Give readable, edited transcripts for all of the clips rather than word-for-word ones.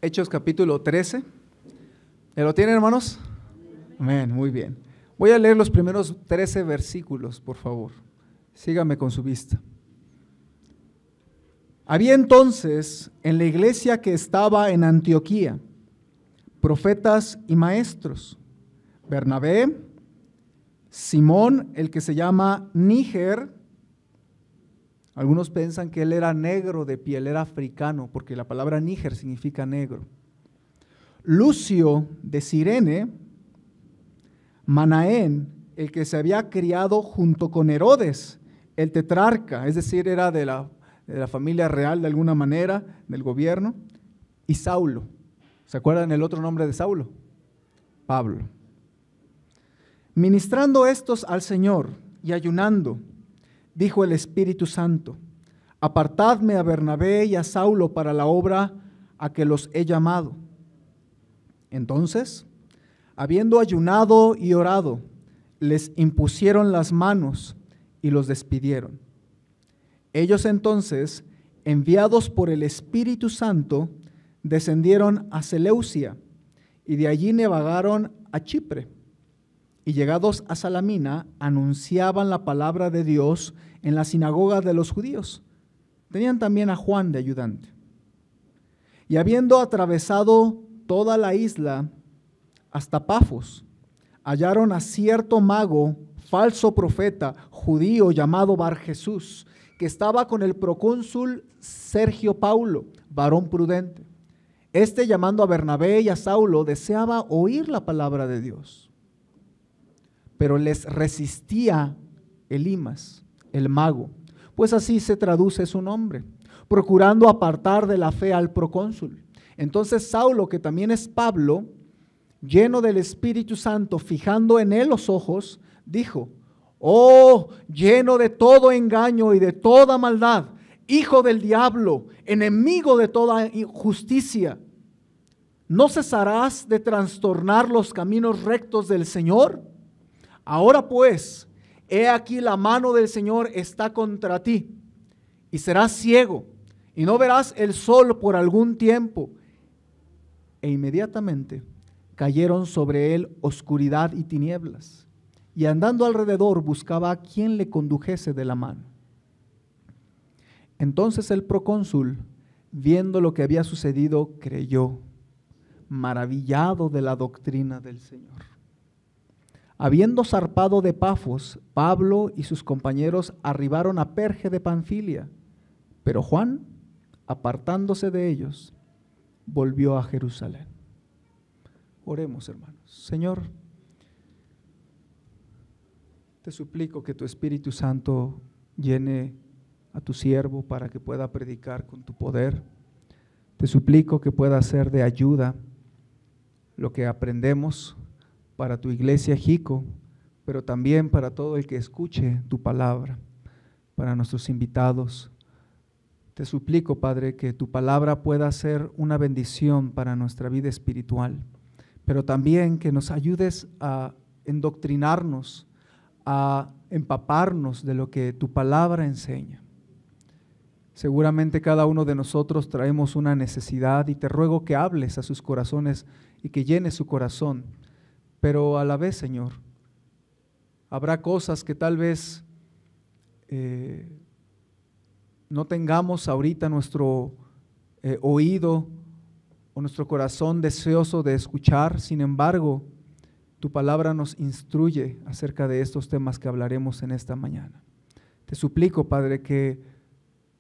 Hechos capítulo 13. ¿Ya lo tienen, hermanos? Amén, muy bien. Voy a leer los primeros 13 versículos, por favor. Sígame con su vista. Había entonces en la iglesia que estaba en Antioquía profetas y maestros: Bernabé, Simón, el que se llama Níger. Algunos piensan que él era negro de piel, era africano, porque la palabra Níger significa negro. Lucio de Cirene, Manaén, el que se había criado junto con Herodes, el tetrarca, es decir, era de la familia real de alguna manera, del gobierno, y Saulo. ¿Se acuerdan el otro nombre de Saulo? Pablo. Ministrando estos al Señor y ayunando, dijo el Espíritu Santo: apartadme a Bernabé y a Saulo para la obra a que los he llamado. Entonces, habiendo ayunado y orado, les impusieron las manos y los despidieron. Ellos entonces, enviados por el Espíritu Santo, descendieron a Seleucia y de allí navegaron a Chipre. Y llegados a Salamina, anunciaban la palabra de Dios en la sinagoga de los judíos. Tenían también a Juan de ayudante. Y habiendo atravesado toda la isla hasta Pafos, hallaron a cierto mago, falso profeta, judío llamado Barjesús, que estaba con el procónsul Sergio Paulo, varón prudente. Este, llamando a Bernabé y a Saulo, deseaba oír la palabra de Dios. Pero les resistía Elimas, el mago, pues así se traduce su nombre, procurando apartar de la fe al procónsul. Entonces Saulo, que también es Pablo, lleno del Espíritu Santo, fijando en él los ojos, dijo: oh, lleno de todo engaño y de toda maldad, hijo del diablo, enemigo de toda justicia, ¿no cesarás de trastornar los caminos rectos del Señor? Ahora pues, he aquí la mano del Señor está contra ti, y serás ciego, y no verás el sol por algún tiempo. E inmediatamente cayeron sobre él oscuridad y tinieblas, y andando alrededor buscaba a quien le condujese de la mano. Entonces el procónsul, viendo lo que había sucedido, creyó, maravillado de la doctrina del Señor. Habiendo zarpado de Pafos, Pablo y sus compañeros arribaron a Perge de Panfilia, pero Juan, apartándose de ellos, volvió a Jerusalén. Oremos, hermanos. Señor, te suplico que tu Espíritu Santo llene a tu siervo para que pueda predicar con tu poder. Te suplico que pueda ser de ayuda lo que aprendemos para tu iglesia Jico, pero también para todo el que escuche tu palabra, para nuestros invitados. Te suplico, Padre, que tu palabra pueda ser una bendición para nuestra vida espiritual, pero también que nos ayudes a endoctrinarnos, a empaparnos de lo que tu palabra enseña. Seguramente cada uno de nosotros traemos una necesidad y te ruego que hables a sus corazones y que llenes su corazón. Pero a la vez, Señor, habrá cosas que tal vez no tengamos ahorita nuestro oído o nuestro corazón deseoso de escuchar. Sin embargo, tu palabra nos instruye acerca de estos temas que hablaremos en esta mañana. Te suplico, Padre, que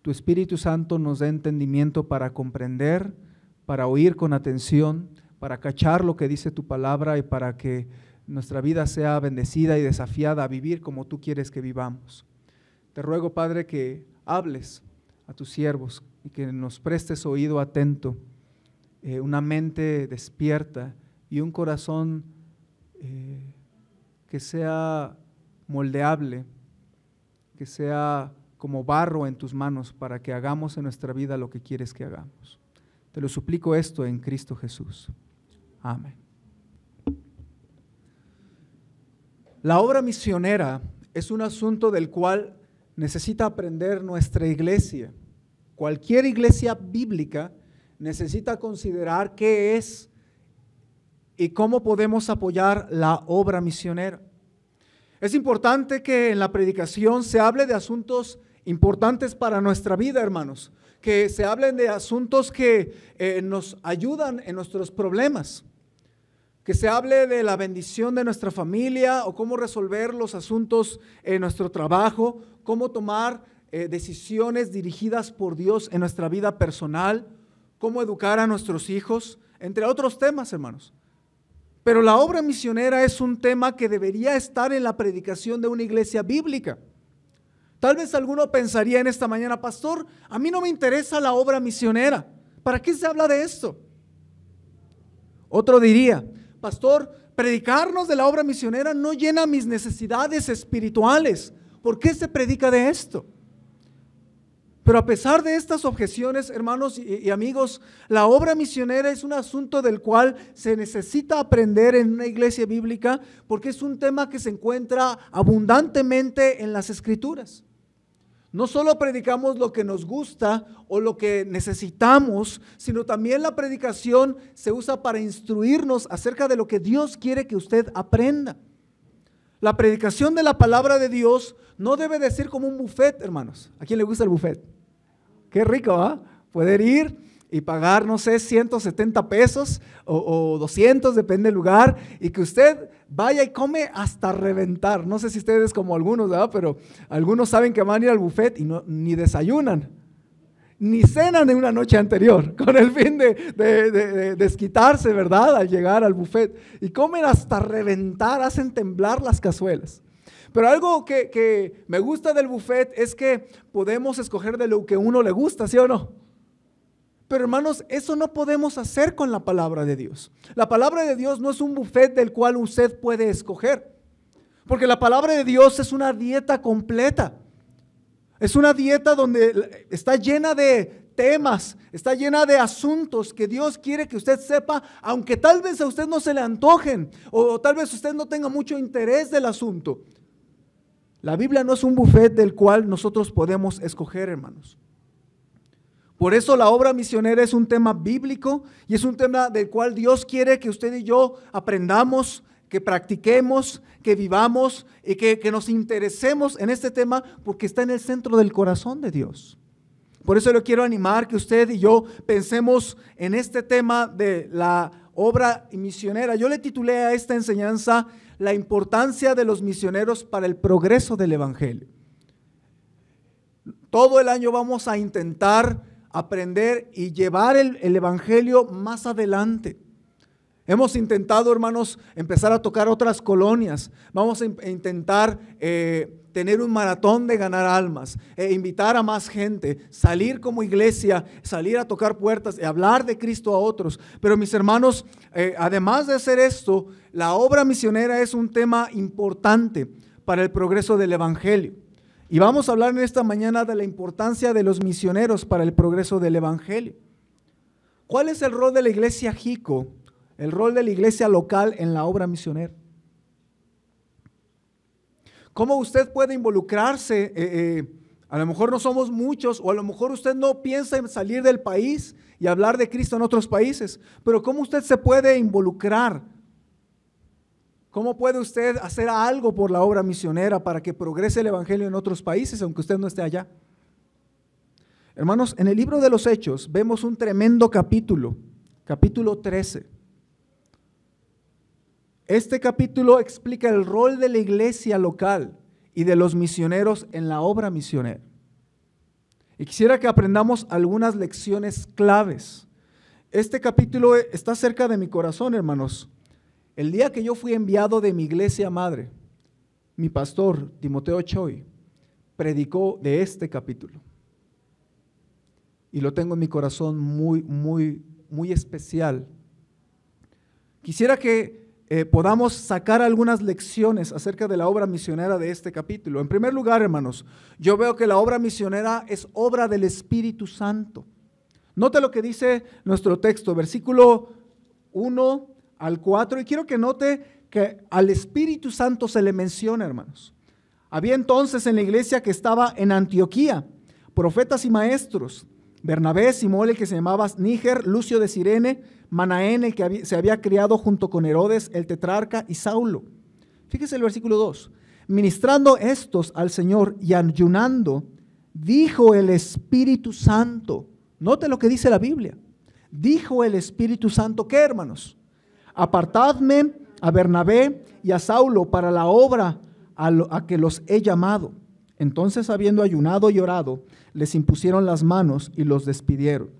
tu Espíritu Santo nos dé entendimiento para comprender, para oír con atención, para cachar lo que dice tu palabra y para que nuestra vida sea bendecida y desafiada a vivir como tú quieres que vivamos. Te ruego, Padre, que hables a tus siervos y que nos prestes oído atento, una mente despierta y un corazón que sea moldeable, que sea como barro en tus manos para que hagamos en nuestra vida lo que quieres que hagamos. Te lo suplico esto en Cristo Jesús. Amén. La obra misionera es un asunto del cual necesita aprender nuestra iglesia. Cualquier iglesia bíblica necesita considerar qué es y cómo podemos apoyar la obra misionera. Es importante que en la predicación se hable de asuntos importantes para nuestra vida, hermanos, que se hablen de asuntos que nos ayudan en nuestros problemas, que se hable de la bendición de nuestra familia o cómo resolver los asuntos en nuestro trabajo, cómo tomar decisiones dirigidas por Dios en nuestra vida personal, cómo educar a nuestros hijos, entre otros temas, hermanos. Pero la obra misionera es un tema que debería estar en la predicación de una iglesia bíblica. Tal vez alguno pensaría en esta mañana, pastor, a mí no me interesa la obra misionera. ¿Para qué se habla de esto? Otro diría, pastor, predicarnos de la obra misionera no llena mis necesidades espirituales. ¿Por qué se predica de esto? Pero a pesar de estas objeciones, hermanos y amigos, la obra misionera es un asunto del cual se necesita aprender en una iglesia bíblica porque es un tema que se encuentra abundantemente en las Escrituras. No solo predicamos lo que nos gusta o lo que necesitamos, sino también la predicación se usa para instruirnos acerca de lo que Dios quiere que usted aprenda. La predicación de la palabra de Dios no debe de ser como un buffet, hermanos. ¿A quién le gusta el buffet? Qué rico, ¿ah? Poder ir y pagar, no sé, 170 pesos o 200, depende del lugar, y que usted vaya y come hasta reventar. No sé si ustedes como algunos, ¿verdad? Pero algunos saben que van a ir al buffet y ni desayunan, ni cenan en una noche anterior, con el fin de desquitarse, ¿verdad? Al llegar al buffet. Y comen hasta reventar, hacen temblar las cazuelas. Pero algo que me gusta del buffet es que podemos escoger de lo que uno le gusta, ¿sí o no? Pero hermanos, eso no podemos hacer con la palabra de Dios. La palabra de Dios no es un buffet del cual usted puede escoger. Porque la palabra de Dios es una dieta completa. Es una dieta donde está llena de temas, está llena de asuntos que Dios quiere que usted sepa, aunque tal vez a usted no se le antojen o tal vez usted no tenga mucho interés del asunto. La Biblia no es un buffet del cual nosotros podemos escoger, hermanos. Por eso la obra misionera es un tema bíblico y es un tema del cual Dios quiere que usted y yo aprendamos, que practiquemos, que vivamos y que nos interesemos en este tema porque está en el centro del corazón de Dios. Por eso le quiero animar que usted y yo pensemos en este tema de la obra misionera. Yo le titulé a esta enseñanza la importancia de los misioneros para el progreso del evangelio. Todo el año vamos a intentar aprender y llevar el evangelio más adelante. Hemos intentado, hermanos, empezar a tocar otras colonias. Vamos a intentar tener un maratón de ganar almas, invitar a más gente, salir como iglesia, salir a tocar puertas y hablar de Cristo a otros. Pero mis hermanos, además de hacer esto, la obra misionera es un tema importante para el progreso del evangelio. Y vamos a hablar en esta mañana de la importancia de los misioneros para el progreso del evangelio. ¿Cuál es el rol de la iglesia Jico? El rol de la iglesia local en la obra misionera. ¿Cómo usted puede involucrarse? A lo mejor no somos muchos o a lo mejor usted no piensa en salir del país y hablar de Cristo en otros países, pero ¿cómo usted se puede involucrar? ¿Cómo puede usted hacer algo por la obra misionera para que progrese el evangelio en otros países aunque usted no esté allá? Hermanos, en el libro de los Hechos vemos un tremendo capítulo, capítulo 13. Este capítulo explica el rol de la iglesia local y de los misioneros en la obra misionera. Y quisiera que aprendamos algunas lecciones claves. Este capítulo está cerca de mi corazón, hermanos. El día que yo fui enviado de mi iglesia madre, mi pastor, Timoteo Choi, predicó de este capítulo. Y lo tengo en mi corazón muy especial. Quisiera que podamos sacar algunas lecciones acerca de la obra misionera de este capítulo. En primer lugar, hermanos, yo veo que la obra misionera es obra del Espíritu Santo. Note lo que dice nuestro texto, versículo 1 al 4, y quiero que note que al Espíritu Santo se le menciona, hermanos. Había entonces en la iglesia que estaba en Antioquía profetas y maestros, Bernabé, Simón, el que se llamaba Níger, Lucio de Cirene, Manaén, el que se había criado junto con Herodes, el tetrarca, y Saulo. Fíjese el versículo 2. Ministrando estos al Señor y ayunando, dijo el Espíritu Santo. Note lo que dice la Biblia. Dijo el Espíritu Santo, ¿qué, hermanos? Apartadme a Bernabé y a Saulo para la obra a que los he llamado. Entonces, habiendo ayunado y orado, les impusieron las manos y los despidieron.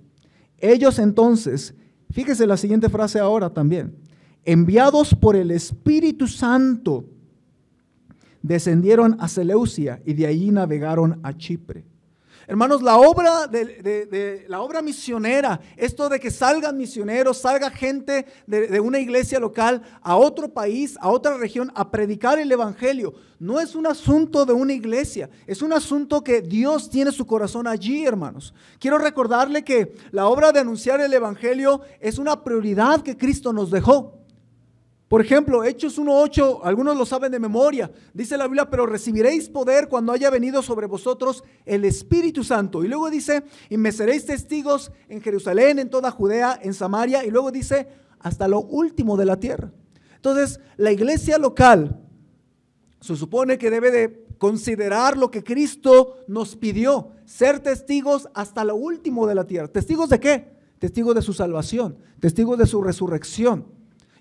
Ellos entonces, fíjese la siguiente frase ahora también, enviados por el Espíritu Santo, descendieron a Seleucia y de allí navegaron a Chipre. Hermanos, la obra la obra misionera, esto de que salgan misioneros, salga gente de una iglesia local a otro país, a otra región, a predicar el evangelio, no es un asunto de una iglesia, es un asunto que Dios tiene su corazón allí, hermanos. Quiero recordarle que la obra de anunciar el evangelio es una prioridad que Cristo nos dejó. Por ejemplo, Hechos 1:8, algunos lo saben de memoria, dice la Biblia, pero recibiréis poder cuando haya venido sobre vosotros el Espíritu Santo. Y luego dice, y me seréis testigos en Jerusalén, en toda Judea, en Samaria, y luego dice, hasta lo último de la tierra. Entonces, la iglesia local se supone que debe de considerar lo que Cristo nos pidió, ser testigos hasta lo último de la tierra. ¿Testigos de qué? Testigos de su salvación, testigos de su resurrección.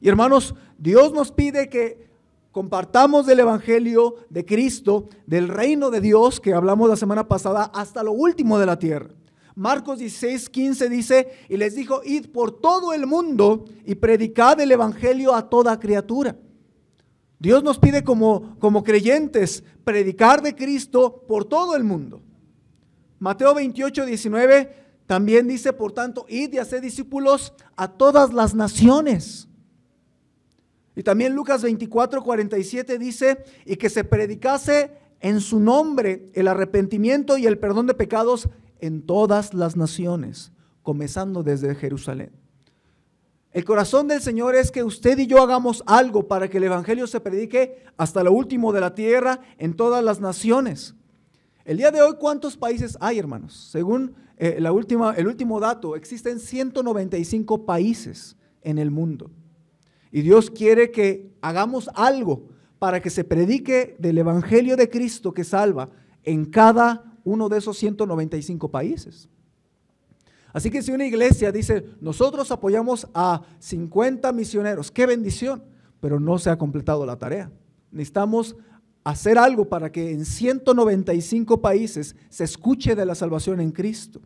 Y hermanos, Dios nos pide que compartamos del evangelio de Cristo, del reino de Dios que hablamos la semana pasada, hasta lo último de la tierra. Marcos 16:15 dice, y les dijo, id por todo el mundo y predicad el evangelio a toda criatura. Dios nos pide como creyentes predicar de Cristo por todo el mundo. Mateo 28:19 también dice, por tanto, id y haced discípulos a todas las naciones. Y también Lucas 24:47 dice, y que se predicase en su nombre el arrepentimiento y el perdón de pecados en todas las naciones, comenzando desde Jerusalén. El corazón del Señor es que usted y yo hagamos algo para que el evangelio se predique hasta lo último de la tierra, en todas las naciones. El día de hoy, ¿cuántos países hay, hermanos? Según el último dato, existen 195 países en el mundo. Y Dios quiere que hagamos algo para que se predique del evangelio de Cristo que salva en cada uno de esos 195 países. Así que si una iglesia dice, nosotros apoyamos a 50 misioneros, qué bendición, pero no se ha completado la tarea. Necesitamos hacer algo para que en 195 países se escuche de la salvación en Cristo.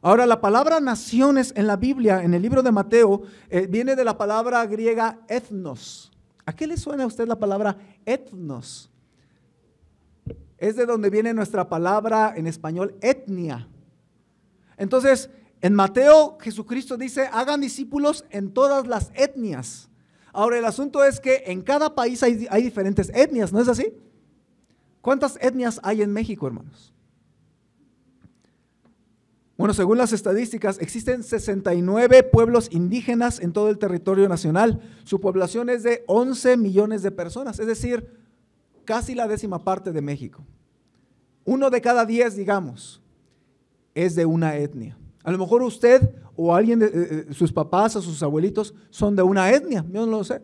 Ahora, la palabra naciones en la Biblia, en el libro de Mateo, viene de la palabra griega ethnos. ¿A qué le suena a usted la palabra ethnos? Es de donde viene nuestra palabra en español etnia. Entonces, en Mateo, Jesucristo dice, hagan discípulos en todas las etnias. Ahora, el asunto es que en cada país hay diferentes etnias, ¿no es así? ¿Cuántas etnias hay en México, hermanos? Bueno, según las estadísticas, existen 69 pueblos indígenas en todo el territorio nacional. Su población es de 11 millones de personas, es decir, casi la 10ª parte de México. 1 de cada 10, digamos, es de una etnia. A lo mejor usted o alguien de sus papás o sus abuelitos son de una etnia, yo no lo sé.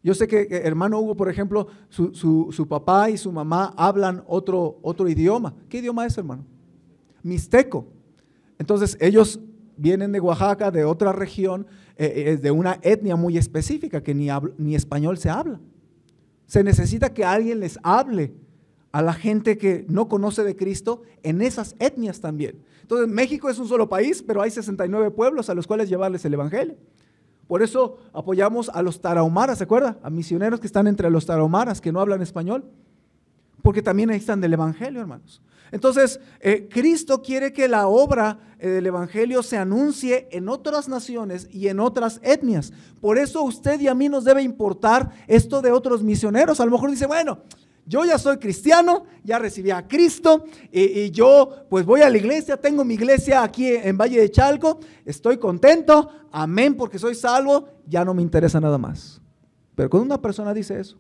Yo sé que hermano Hugo, por ejemplo, su papá y su mamá hablan otro idioma. ¿Qué idioma es, hermano? Mixteco. Entonces ellos vienen de Oaxaca, de otra región, de una etnia muy específica que ni español se habla. Se necesita que alguien les hable a la gente que no conoce de Cristo en esas etnias también. Entonces México es un solo país, pero hay 69 pueblos a los cuales llevarles el evangelio. Por eso apoyamos a los tarahumaras, ¿se acuerda? A misioneros que están entre los tarahumaras que no hablan español, porque también necesitan del evangelio, hermanos. Entonces, Cristo quiere que la obra del evangelio se anuncie en otras naciones y en otras etnias. Por eso a usted y a mí nos debe importar esto de otros misioneros. A lo mejor dice, bueno, yo ya soy cristiano, ya recibí a Cristo y yo pues voy a la iglesia, tengo mi iglesia aquí en Valle de Chalco, estoy contento, amén, porque soy salvo, ya no me interesa nada más. Pero cuando una persona dice eso,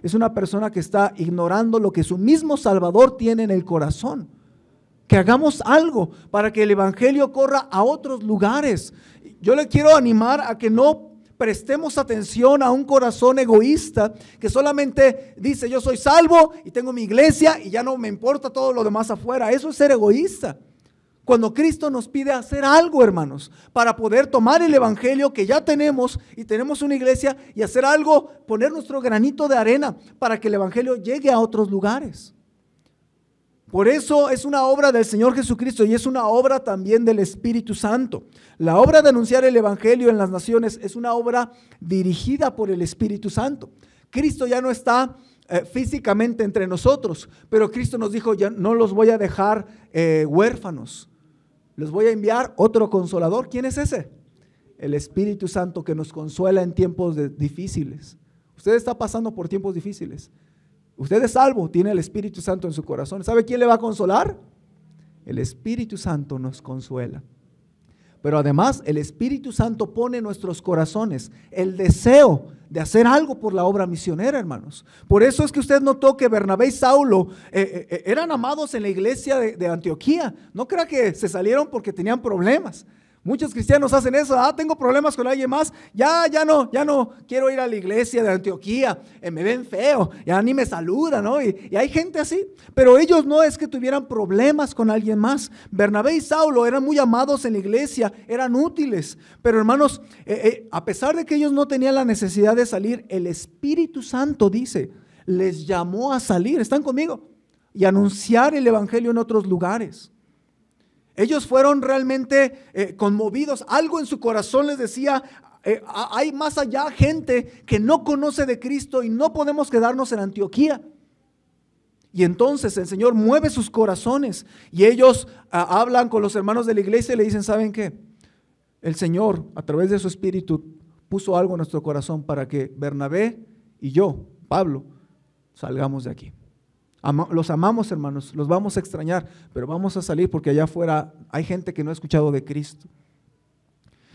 es una persona que está ignorando lo que su mismo Salvador tiene en el corazón, que hagamos algo para que el evangelio corra a otros lugares. Yo le quiero animar a que no prestemos atención a un corazón egoísta que solamente dice yo soy salvo y tengo mi iglesia y ya no me importa todo lo demás afuera. Eso es ser egoísta. Cuando Cristo nos pide hacer algo, hermanos, para poder tomar el evangelio que ya tenemos y tenemos una iglesia y hacer algo, poner nuestro granito de arena para que el evangelio llegue a otros lugares. Por eso es una obra del Señor Jesucristo y es una obra también del Espíritu Santo. La obra de anunciar el evangelio en las naciones es una obra dirigida por el Espíritu Santo. Cristo ya no está físicamente entre nosotros, pero Cristo nos dijo, ya no los voy a dejar huérfanos. Les voy a enviar otro consolador. ¿Quién es ese? El Espíritu Santo, que nos consuela en tiempos difíciles. Usted está pasando por tiempos difíciles. Usted es salvo, tiene el Espíritu Santo en su corazón. ¿Sabe quién le va a consolar? El Espíritu Santo nos consuela. Pero además el Espíritu Santo pone en nuestros corazones el deseo de hacer algo por la obra misionera, hermanos. Por eso es que usted notó que Bernabé y Saulo eran amados en la iglesia de Antioquía. No crea que se salieron porque tenían problemas. Muchos cristianos hacen eso. Tengo problemas con alguien más. Ya no quiero ir a la iglesia de Antioquía. Me ven feo. Ya ni me saludan, ¿no? Y hay gente así. Pero ellos no es que tuvieran problemas con alguien más. Bernabé y Saulo eran muy amados en la iglesia. Eran útiles. Pero hermanos, a pesar de que ellos no tenían la necesidad de salir, el Espíritu Santo dice, les llamó a salir. ¿Están conmigo? Y anunciar el evangelio en otros lugares. Ellos fueron realmente conmovidos. Algo en su corazón les decía, hay más allá gente que no conoce de Cristo y no podemos quedarnos en Antioquía. Y entonces el Señor mueve sus corazones y ellos hablan con los hermanos de la iglesia y le dicen, ¿saben qué? El Señor a través de su Espíritu puso algo en nuestro corazón para que Bernabé y yo, Pablo, salgamos de aquí. Los amamos, hermanos, los vamos a extrañar, pero vamos a salir porque allá afuera hay gente que no ha escuchado de Cristo.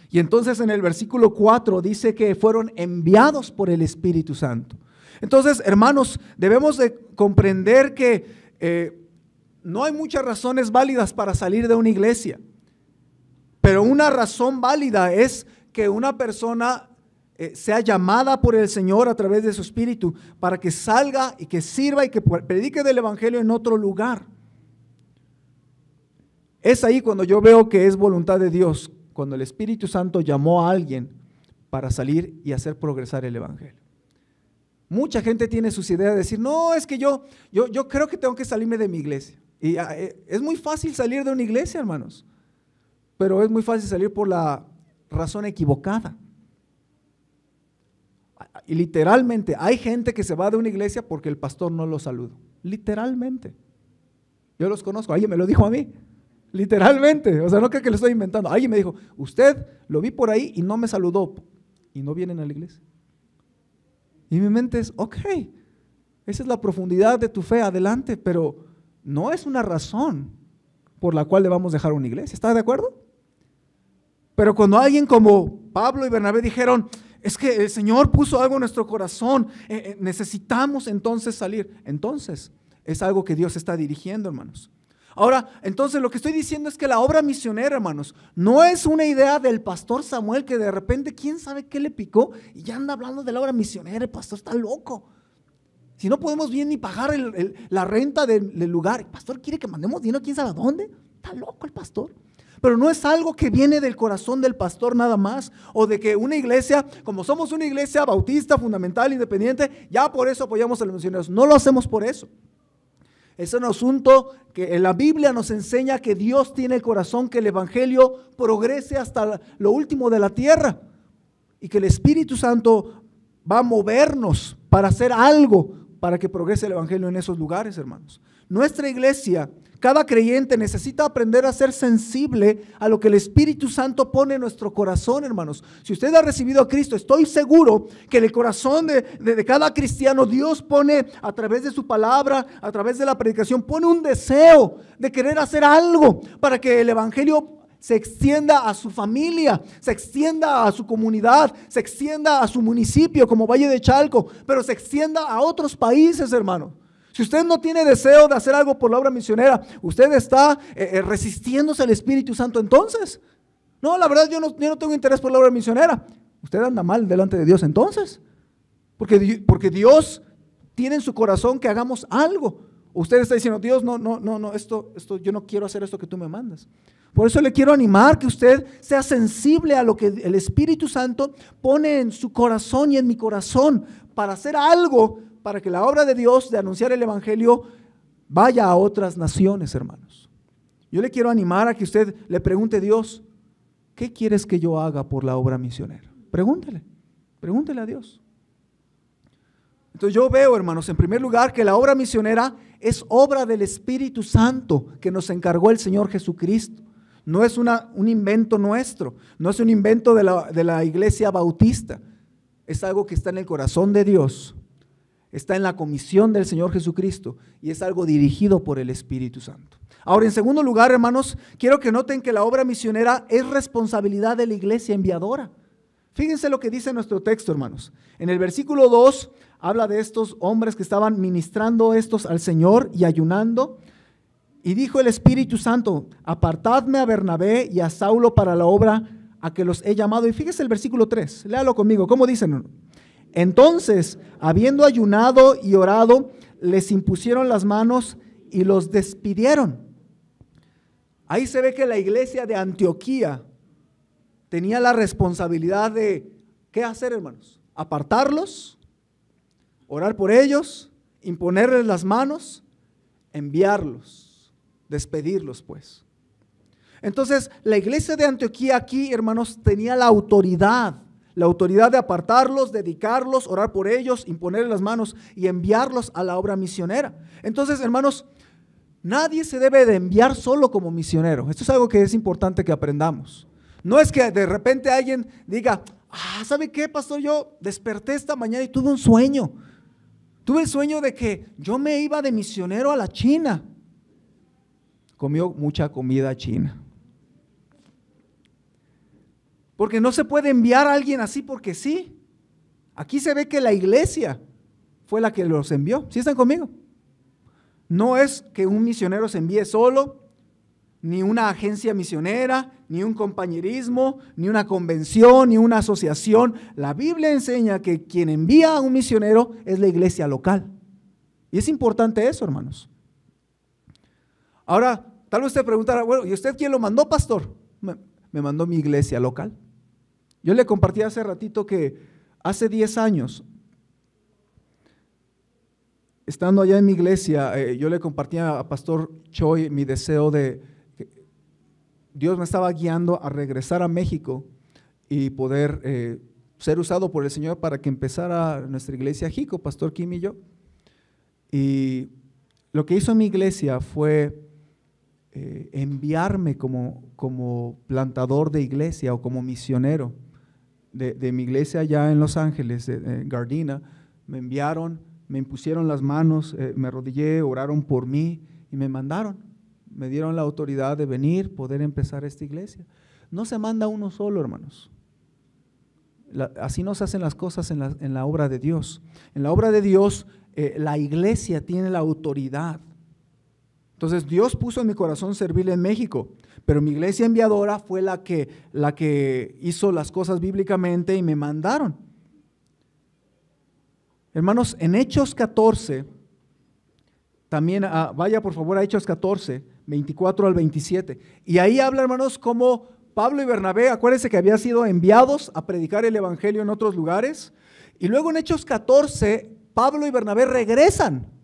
Y entonces en el versículo 4 dice que fueron enviados por el Espíritu Santo. Entonces, hermanos, debemos de comprender que no hay muchas razones válidas para salir de una iglesia, pero una razón válida es que una persona sea llamada por el Señor a través de su Espíritu para que salga y que sirva y que predique del evangelio en otro lugar. Es ahí cuando yo veo que es voluntad de Dios, cuando el Espíritu Santo llamó a alguien para salir y hacer progresar el evangelio. Mucha gente tiene sus ideas de decir, no, es que yo creo que tengo que salirme de mi iglesia. Y es muy fácil salir de una iglesia, hermanos, pero es muy fácil salir por la razón equivocada. Y literalmente hay gente que se va de una iglesia porque el pastor no lo saluda. Literalmente. Yo los conozco, alguien me lo dijo a mí. Literalmente, o sea, no creo que lo estoy inventando. Alguien me dijo, usted lo vi por ahí y no me saludó y no vienen a la iglesia. Y mi mente es, ok, esa es la profundidad de tu fe, adelante, pero no es una razón por la cual debamos dejar una iglesia. ¿Está de acuerdo? Pero cuando alguien como Pablo y Bernabé dijeron, es que el Señor puso algo en nuestro corazón, necesitamos entonces salir. Entonces, es algo que Dios está dirigiendo, hermanos. Ahora, entonces lo que estoy diciendo es que la obra misionera, hermanos, no es una idea del pastor Samuel que de repente, quién sabe qué le picó y ya anda hablando de la obra misionera. El pastor está loco. Si no podemos bien ni pagar la renta del lugar, el pastor quiere que mandemos dinero, quién sabe a dónde. Está loco el pastor. Pero no es algo que viene del corazón del pastor nada más, o de que una iglesia, como somos una iglesia bautista, fundamental, independiente, ya por eso apoyamos a los misioneros. No lo hacemos por eso. Es un asunto que en la Biblia nos enseña que Dios tiene el corazón que el evangelio progrese hasta lo último de la tierra y que el Espíritu Santo va a movernos para hacer algo para que progrese el evangelio en esos lugares, hermanos. Nuestra iglesia, cada creyente necesita aprender a ser sensible a lo que el Espíritu Santo pone en nuestro corazón, hermanos. Si usted ha recibido a Cristo, estoy seguro que en el corazón de cada cristiano Dios pone a través de su palabra, a través de la predicación, pone un deseo de querer hacer algo para que el evangelio se extienda a su familia, se extienda a su comunidad, se extienda a su municipio como Valle de Chalco, pero se extienda a otros países, hermano. Si usted no tiene deseo de hacer algo por la obra misionera, usted está resistiéndose al Espíritu Santo. Entonces, no, la verdad yo no tengo interés por la obra misionera. Usted anda mal delante de Dios entonces, porque Dios tiene en su corazón que hagamos algo. Usted está diciendo, Dios, no, esto, yo no quiero hacer esto que tú me mandas. Por eso le quiero animar que usted sea sensible a lo que el Espíritu Santo pone en su corazón y en mi corazón para hacer algo, para que la obra de Dios de anunciar el Evangelio vaya a otras naciones, hermanos. Yo le quiero animar a que usted le pregunte a Dios, ¿qué quieres que yo haga por la obra misionera? Pregúntele a Dios. Entonces yo veo, hermanos, en primer lugar que la obra misionera es obra del Espíritu Santo que nos encargó el Señor Jesucristo. No es un invento nuestro, no es un invento de la iglesia bautista. Es algo que está en el corazón de Dios, está en la comisión del Señor Jesucristo y es algo dirigido por el Espíritu Santo. Ahora, en segundo lugar, hermanos, quiero que noten que la obra misionera es responsabilidad de la iglesia enviadora. Fíjense lo que dice nuestro texto, hermanos. En el versículo 2 habla de estos hombres que estaban ministrando estos al Señor y ayunando. Y dijo el Espíritu Santo, apartadme a Bernabé y a Saulo para la obra a que los he llamado. Y fíjese el versículo 3, léalo conmigo, ¿cómo dicen? Entonces, habiendo ayunado y orado, les impusieron las manos y los despidieron. Ahí se ve que la iglesia de Antioquía tenía la responsabilidad de, ¿qué hacer, hermanos? Apartarlos, orar por ellos, imponerles las manos, enviarlos. Despedirlos, pues. Entonces, la iglesia de Antioquía aquí, hermanos, tenía la autoridad de apartarlos, dedicarlos, orar por ellos, imponerles las manos y enviarlos a la obra misionera. Entonces, hermanos, nadie se debe de enviar solo como misionero. Esto es algo que es importante que aprendamos. No es que de repente alguien diga, ¿sabe qué, pastor? Yo desperté esta mañana y tuve un sueño. Tuve el sueño de que yo me iba de misionero a la China. Comió mucha comida china. Porque no se puede enviar a alguien así porque sí. Aquí se ve que la iglesia fue la que los envió. ¿Sí están conmigo? No es que un misionero se envíe solo, ni una agencia misionera, ni un compañerismo, ni una convención, ni una asociación. La Biblia enseña que quien envía a un misionero es la iglesia local. Y es importante eso, hermanos. Ahora, tal vez usted preguntará, bueno, ¿y usted quién lo mandó, pastor? Me mandó mi iglesia local. Yo le compartí hace ratito que hace 10 años, estando allá en mi iglesia, yo le compartí a Pastor Choi mi deseo de que Dios me estaba guiando a regresar a México y poder ser usado por el Señor para que empezara nuestra iglesia Jico, Pastor Kim y yo. Y lo que hizo mi iglesia fue enviarme como plantador de iglesia o como misionero de mi iglesia allá en Los Ángeles, en Gardena. Me enviaron, me impusieron las manos, me arrodillé, oraron por mí y me mandaron. Me dieron la autoridad de venir, poder empezar esta iglesia. No se manda uno solo, hermanos. Así no se hacen las cosas en la obra de Dios. En la obra de Dios, la iglesia tiene la autoridad. Entonces Dios puso en mi corazón servirle en México, pero mi iglesia enviadora fue la que hizo las cosas bíblicamente y me mandaron. Hermanos, en Hechos 14, también vaya por favor a Hechos 14, 24 al 27, y ahí habla, hermanos, cómo Pablo y Bernabé, acuérdense que habían sido enviados a predicar el evangelio en otros lugares, y luego en Hechos 14, Pablo y Bernabé regresan.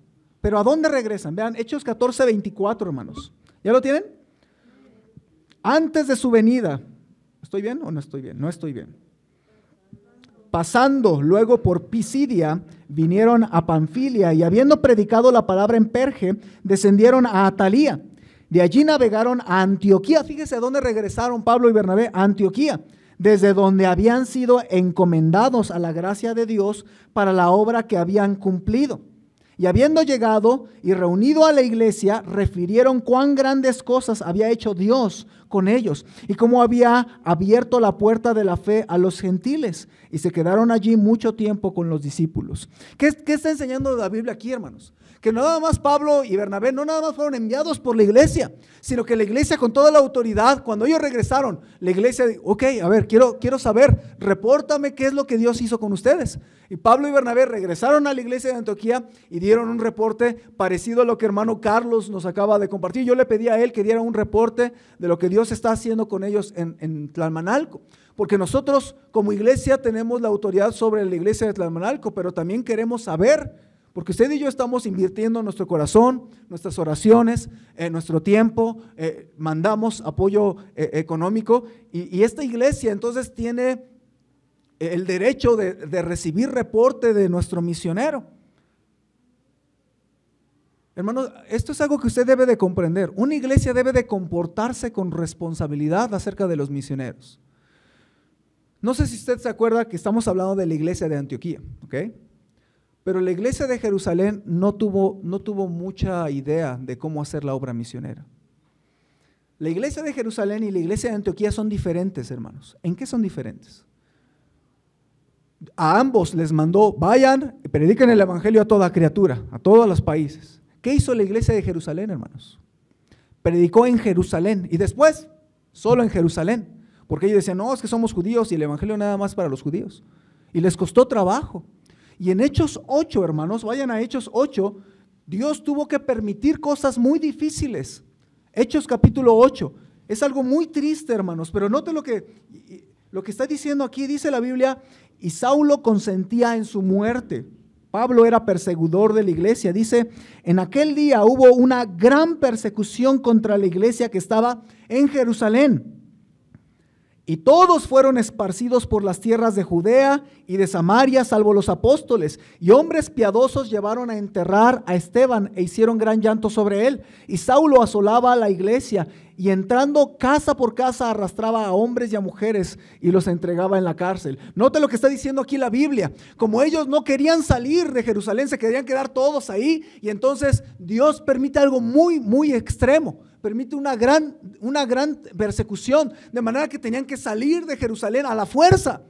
¿Pero a dónde regresan? Vean, Hechos 14, 24, hermanos. ¿Ya lo tienen? Antes de su venida. ¿Estoy bien o no estoy bien? No estoy bien. Pasando luego por Pisidia, vinieron a Panfilia y habiendo predicado la palabra en Perge, descendieron a Atalía. De allí navegaron a Antioquía. Fíjese a dónde regresaron Pablo y Bernabé, a Antioquía, desde donde habían sido encomendados a la gracia de Dios para la obra que habían cumplido. Y habiendo llegado y reunido a la iglesia, refirieron cuán grandes cosas había hecho Dios con ellos y cómo había abierto la puerta de la fe a los gentiles. Y se quedaron allí mucho tiempo con los discípulos. ¿Qué está enseñando la Biblia aquí, hermanos? que no nada más Pablo y Bernabé, no nada más fueron enviados por la iglesia, sino que la iglesia con toda la autoridad, cuando ellos regresaron, la iglesia dijo, ok, a ver, quiero saber, repórtame qué es lo que Dios hizo con ustedes. Y Pablo y Bernabé regresaron a la iglesia de Antioquía y dieron un reporte parecido a lo que hermano Carlos nos acaba de compartir. Yo le pedí a él que diera un reporte de lo que Dios está haciendo con ellos en Tlalmanalco, porque nosotros como iglesia tenemos la autoridad sobre la iglesia de Tlalmanalco, pero también queremos saber, porque usted y yo estamos invirtiendo nuestro corazón, nuestras oraciones, nuestro tiempo, mandamos apoyo económico y esta iglesia entonces tiene el derecho de recibir reporte de nuestro misionero. Hermanos, esto es algo que usted debe de comprender. Una iglesia debe de comportarse con responsabilidad acerca de los misioneros. No sé si usted se acuerda que estamos hablando de la iglesia de Antioquía, ¿ok? Pero la iglesia de Jerusalén no tuvo mucha idea de cómo hacer la obra misionera. La iglesia de Jerusalén y la iglesia de Antioquía son diferentes, hermanos. ¿En qué son diferentes? A ambos les mandó, vayan y prediquen el evangelio a toda criatura, a todos los países. ¿Qué hizo la iglesia de Jerusalén, hermanos? Predicó en Jerusalén y después solo en Jerusalén, porque ellos decían, no, es que somos judíos y el evangelio nada más para los judíos. Y les costó trabajo. Y en Hechos 8, hermanos, vayan a Hechos 8, Dios tuvo que permitir cosas muy difíciles. Hechos capítulo 8, es algo muy triste, hermanos, pero note lo que está diciendo aquí, dice la Biblia, y Saulo consentía en su muerte. Pablo era perseguidor de la iglesia, dice, en aquel día hubo una gran persecución contra la iglesia que estaba en Jerusalén. Y todos fueron esparcidos por las tierras de Judea y de Samaria, salvo los apóstoles. Y hombres piadosos llevaron a enterrar a Esteban e hicieron gran llanto sobre él. Y Saulo asolaba a la iglesia y entrando casa por casa arrastraba a hombres y a mujeres y los entregaba en la cárcel. Note lo que está diciendo aquí la Biblia. Como ellos no querían salir de Jerusalén, se querían quedar todos ahí. Y entonces Dios permite algo muy, muy extremo. Permite una gran persecución, de manera que tenían que salir de Jerusalén a la fuerza.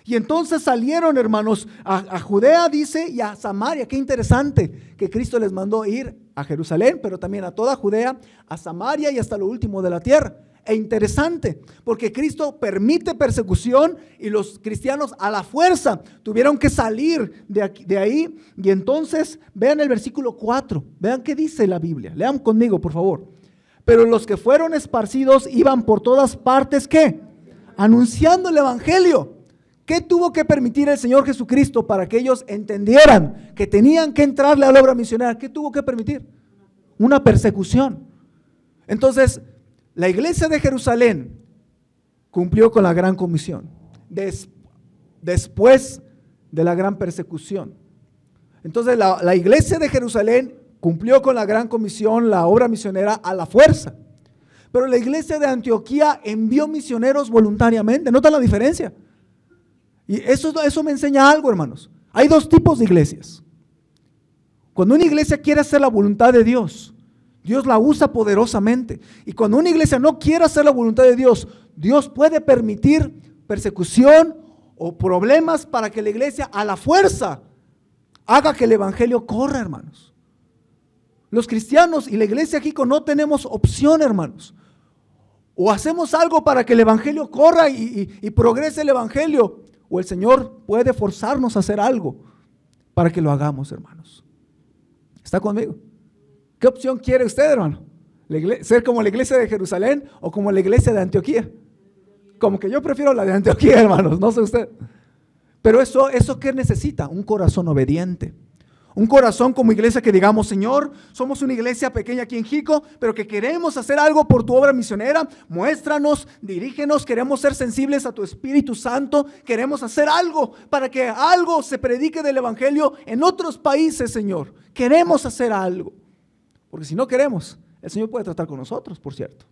Y entonces salieron, hermanos, a Judea, dice, y a Samaria. Qué interesante que Cristo les mandó ir a Jerusalén, pero también a toda Judea, a Samaria y hasta lo último de la tierra. E interesante, porque Cristo permite persecución y los cristianos a la fuerza tuvieron que salir de ahí. Y entonces, vean el versículo 4, vean qué dice la Biblia. Lean conmigo, por favor. Pero los que fueron esparcidos iban por todas partes, ¿qué? Anunciando el evangelio. ¿Qué tuvo que permitir el Señor Jesucristo para que ellos entendieran que tenían que entrarle a la obra misionera? ¿Qué tuvo que permitir? Una persecución. Entonces, la iglesia de Jerusalén cumplió con la gran comisión después de la gran persecución. Entonces, la iglesia de Jerusalén cumplió con la gran comisión, la obra misionera a la fuerza. Pero la iglesia de Antioquía envió misioneros voluntariamente. ¿Nota la diferencia? Y eso me enseña algo, hermanos. Hay dos tipos de iglesias. Cuando una iglesia quiere hacer la voluntad de Dios, Dios la usa poderosamente. Y cuando una iglesia no quiere hacer la voluntad de Dios, Dios puede permitir persecución o problemas para que la iglesia a la fuerza haga que el evangelio corra, hermanos. Los cristianos y la iglesia aquí no tenemos opción, hermanos. O hacemos algo para que el evangelio corra y progrese el evangelio, o el Señor puede forzarnos a hacer algo para que lo hagamos, hermanos. ¿Está conmigo? ¿Qué opción quiere usted, hermano? ¿Ser como la iglesia de Jerusalén o como la iglesia de Antioquía? Como que yo prefiero la de Antioquía, hermanos, no sé usted. Pero eso ¿qué necesita? Un corazón obediente. Un corazón como iglesia que digamos, Señor, somos una iglesia pequeña aquí en Jico, pero que queremos hacer algo por tu obra misionera. Muéstranos, dirígenos, queremos ser sensibles a tu Espíritu Santo. Queremos hacer algo para que algo se predique del evangelio en otros países, Señor. Queremos hacer algo. Porque si no queremos, el Señor puede tratar con nosotros, por cierto.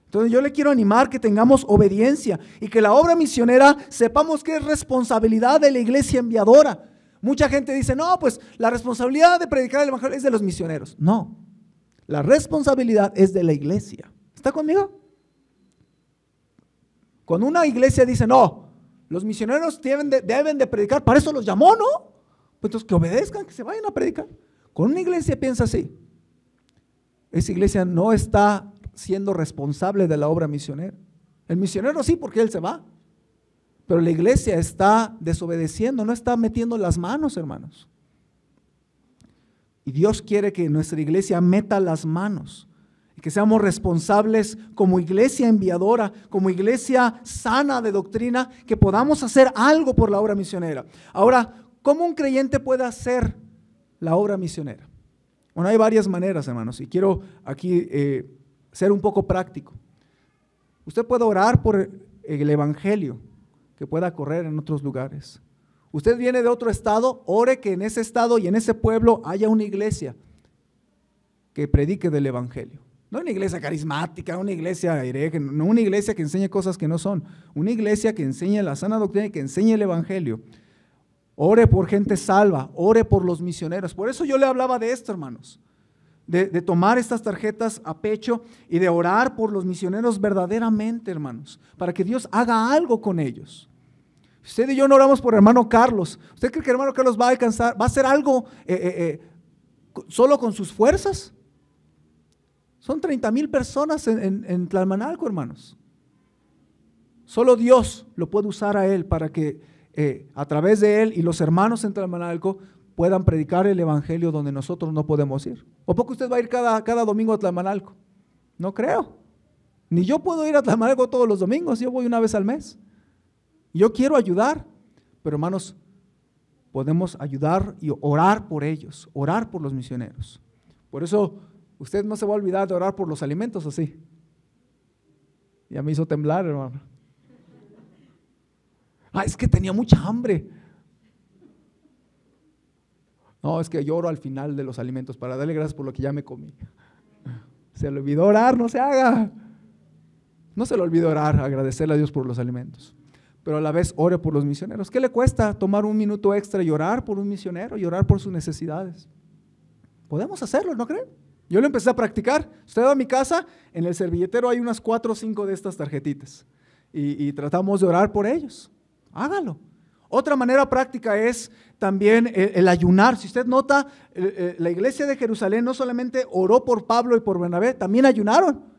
Entonces yo le quiero animar que tengamos obediencia y que la obra misionera sepamos que es responsabilidad de la iglesia enviadora. Mucha gente dice, no, pues la responsabilidad de predicar el evangelio es de los misioneros. No, la responsabilidad es de la iglesia. ¿Está conmigo? Cuando una iglesia dice, no, los misioneros deben de predicar, para eso los llamó, ¿no? Pues entonces que obedezcan, que se vayan a predicar. Con una iglesia piensa así. Esa iglesia no está siendo responsable de la obra misionera. El misionero sí, porque él se va. Pero la iglesia está desobedeciendo, no está metiendo las manos, hermanos. Y Dios quiere que nuestra iglesia meta las manos. Y que seamos responsables como iglesia enviadora, como iglesia sana de doctrina, que podamos hacer algo por la obra misionera. Ahora, ¿cómo un creyente puede hacer la obra misionera? Bueno, hay varias maneras, hermanos, y quiero aquí ser un poco práctico. Usted puede orar por el evangelio que pueda correr en otros lugares. Usted viene de otro estado, ore que en ese estado y en ese pueblo haya una iglesia que predique del evangelio. No una iglesia carismática, una iglesia hereje, no una iglesia que enseñe cosas que no son, una iglesia que enseñe la sana doctrina y que enseñe el evangelio. Ore por gente salva, ore por los misioneros. Por eso yo le hablaba de esto, hermanos, de tomar estas tarjetas a pecho y de orar por los misioneros verdaderamente, hermanos, para que Dios haga algo con ellos. Usted y yo no oramos por hermano Carlos. ¿Usted cree que hermano Carlos va a alcanzar, va a hacer algo solo con sus fuerzas? Son 30,000 personas en Tlalmanalco, hermanos. Solo Dios lo puede usar a él para que a través de él y los hermanos en Tlalmanalco puedan predicar el evangelio donde nosotros no podemos ir. ¿O poco usted va a ir cada domingo a Tlalmanalco? No creo. Ni yo puedo ir a Tlalmanalco todos los domingos, yo voy una vez al mes. Yo quiero ayudar, pero hermanos, podemos ayudar y orar por ellos, orar por los misioneros. Por eso, usted no se va a olvidar de orar por los alimentos, ¿o sí? Ya me hizo temblar, hermano. Es que tenía mucha hambre. No, es que yo oro al final de los alimentos para darle gracias por lo que ya me comí. Se le olvidó orar, no se haga. No se le olvidó orar, agradecerle a Dios por los alimentos. Pero a la vez ore por los misioneros. ¿Qué le cuesta tomar un minuto extra y orar por un misionero y orar por sus necesidades? Podemos hacerlo, ¿no creen? Yo lo empecé a practicar. Usted va a mi casa, en el servilletero hay unas 4 o 5 de estas tarjetitas y tratamos de orar por ellos. Hágalo. Otra manera práctica es también el ayunar. Si usted nota, la iglesia de Jerusalén no solamente oró por Pablo y por Bernabé, también ayunaron.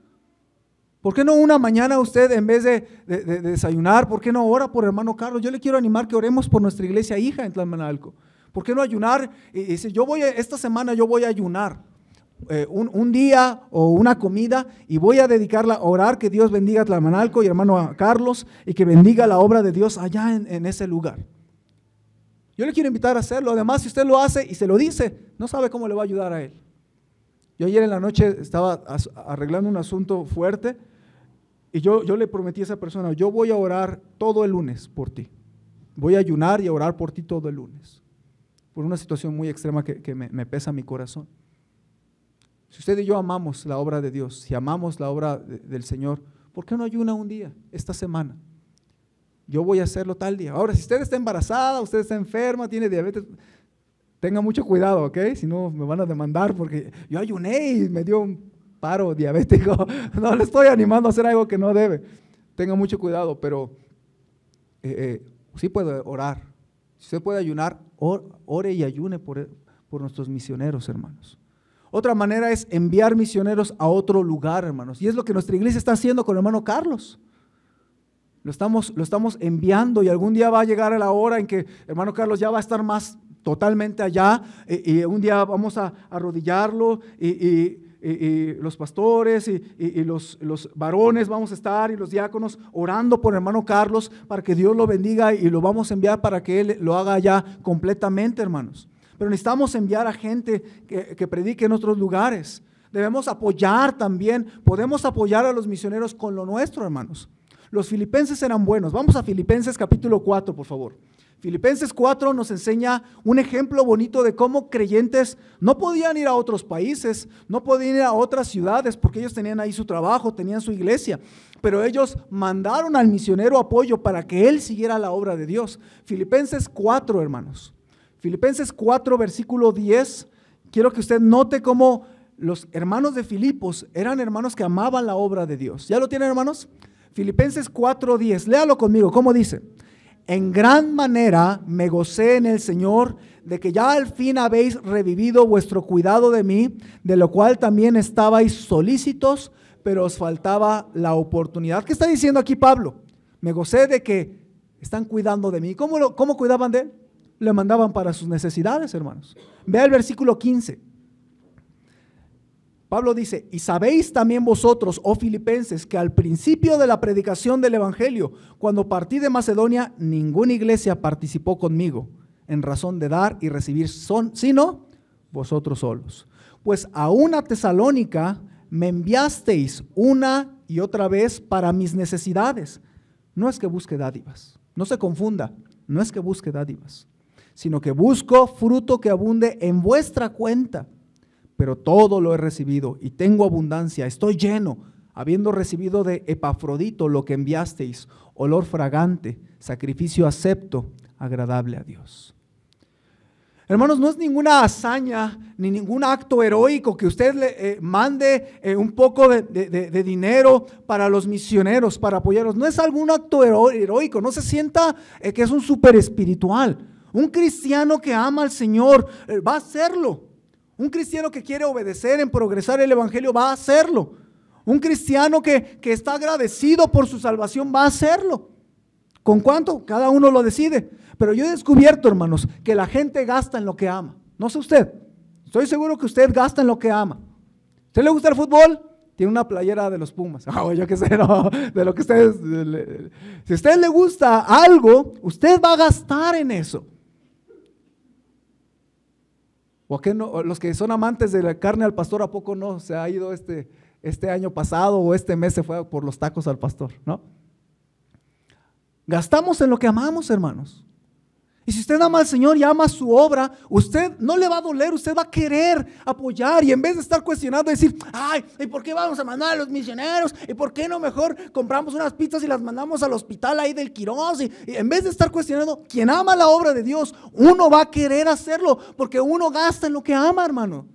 ¿Por qué no una mañana usted, en vez de desayunar, por qué no ora por hermano Carlos? Yo le quiero animar que oremos por nuestra iglesia hija en Tlalmanalco. ¿Por qué no ayunar? Y dice, esta semana yo voy a ayunar un día o una comida y voy a dedicarla a orar que Dios bendiga a Tlalmanalco y hermano Carlos y que bendiga la obra de Dios allá en ese lugar. Yo le quiero invitar a hacerlo. Además, si usted lo hace y se lo dice, no sabe cómo le va a ayudar a él. Yo ayer en la noche estaba arreglando un asunto fuerte. Y yo le prometí a esa persona, yo voy a orar todo el lunes por ti. Voy a ayunar y a orar por ti todo el lunes. Por una situación muy extrema que me pesa mi corazón. Si usted y yo amamos la obra de Dios, si amamos la obra del Señor, ¿por qué no ayuna un día, esta semana? Yo voy a hacerlo tal día. Ahora, si usted está embarazada, usted está enferma, tiene diabetes, tenga mucho cuidado, ¿ok? Si no, me van a demandar porque yo ayuné y me dio un paro diabético. No le estoy animando a hacer algo que no debe. Tenga mucho cuidado, pero sí puede orar. Si usted puede ayunar, ore y ayune por nuestros misioneros, hermanos. Otra manera es enviar misioneros a otro lugar, hermanos. Y es lo que nuestra iglesia está haciendo con el hermano Carlos. Lo estamos enviando y algún día va a llegar a la hora en que el hermano Carlos ya va a estar más totalmente allá y un día vamos a arrodillarlo y los pastores y los varones vamos a estar y los diáconos orando por el hermano Carlos para que Dios lo bendiga y lo vamos a enviar para que él lo haga ya completamente, hermanos. Pero necesitamos enviar a gente que predique en otros lugares. Debemos apoyar también, podemos apoyar a los misioneros con lo nuestro, hermanos. Los filipenses eran buenos. Vamos a Filipenses capítulo 4, por favor. Filipenses 4 nos enseña un ejemplo bonito de cómo creyentes no podían ir a otros países, no podían ir a otras ciudades porque ellos tenían ahí su trabajo, tenían su iglesia, pero ellos mandaron al misionero apoyo para que él siguiera la obra de Dios. Filipenses 4, hermanos. Filipenses 4, versículo 10. Quiero que usted note cómo los hermanos de Filipos eran hermanos que amaban la obra de Dios. ¿Ya lo tienen, hermanos? Filipenses 4:10, léalo conmigo, ¿cómo dice? en gran manera me gocé en el Señor de que ya al fin habéis revivido vuestro cuidado de mí, de lo cual también estabais solícitos, pero os faltaba la oportunidad. ¿Qué está diciendo aquí Pablo? Me gocé de que están cuidando de mí. ¿Cómo cuidaban de él? Le mandaban para sus necesidades, hermanos. Vea el versículo 15. Pablo dice, y sabéis también vosotros, oh filipenses, que al principio de la predicación del evangelio, cuando partí de Macedonia, ninguna iglesia participó conmigo en razón de dar y recibir, sino vosotros solos. Pues a una Tesalónica me enviasteis una y otra vez para mis necesidades. No es que busque dádivas, no se confunda, no es que busque dádivas, sino que busco fruto que abunde en vuestra cuenta. Pero todo lo he recibido y tengo abundancia, estoy lleno, habiendo recibido de Epafrodito lo que enviasteis, olor fragante, sacrificio acepto, agradable a Dios. Hermanos, no es ninguna hazaña ni ningún acto heroico que usted le mande un poco de dinero para los misioneros, para apoyarlos. No es algún acto heroico, no se sienta que es un súper espiritual. Un cristiano que ama al Señor va a hacerlo. Un cristiano que quiere obedecer en progresar el evangelio va a hacerlo. Un cristiano que está agradecido por su salvación va a hacerlo. ¿Con cuánto? Cada uno lo decide. Pero yo he descubierto, hermanos, que la gente gasta en lo que ama. No sé usted. Estoy seguro que usted gasta en lo que ama. ¿A usted le gusta el fútbol? Tiene una playera de los Pumas. Yo qué sé, no, de lo que ustedes. Si a usted le gusta algo, usted va a gastar en eso. ¿O qué no? Los que son amantes de la carne al pastor, ¿a poco no se ha ido este año pasado o este mes se fue por los tacos al pastor? ¿No? Gastamos en lo que amamos, hermanos. Y si usted ama al Señor y ama su obra, usted no le va a doler, usted va a querer apoyar. Y en vez de estar cuestionando, decir, ay, ¿y por qué vamos a mandar a los misioneros? ¿Y por qué no mejor compramos unas pizzas y las mandamos al hospital ahí del Quirós? Y en vez de estar cuestionando, quien ama la obra de Dios, uno va a querer hacerlo, porque uno gasta en lo que ama, hermano.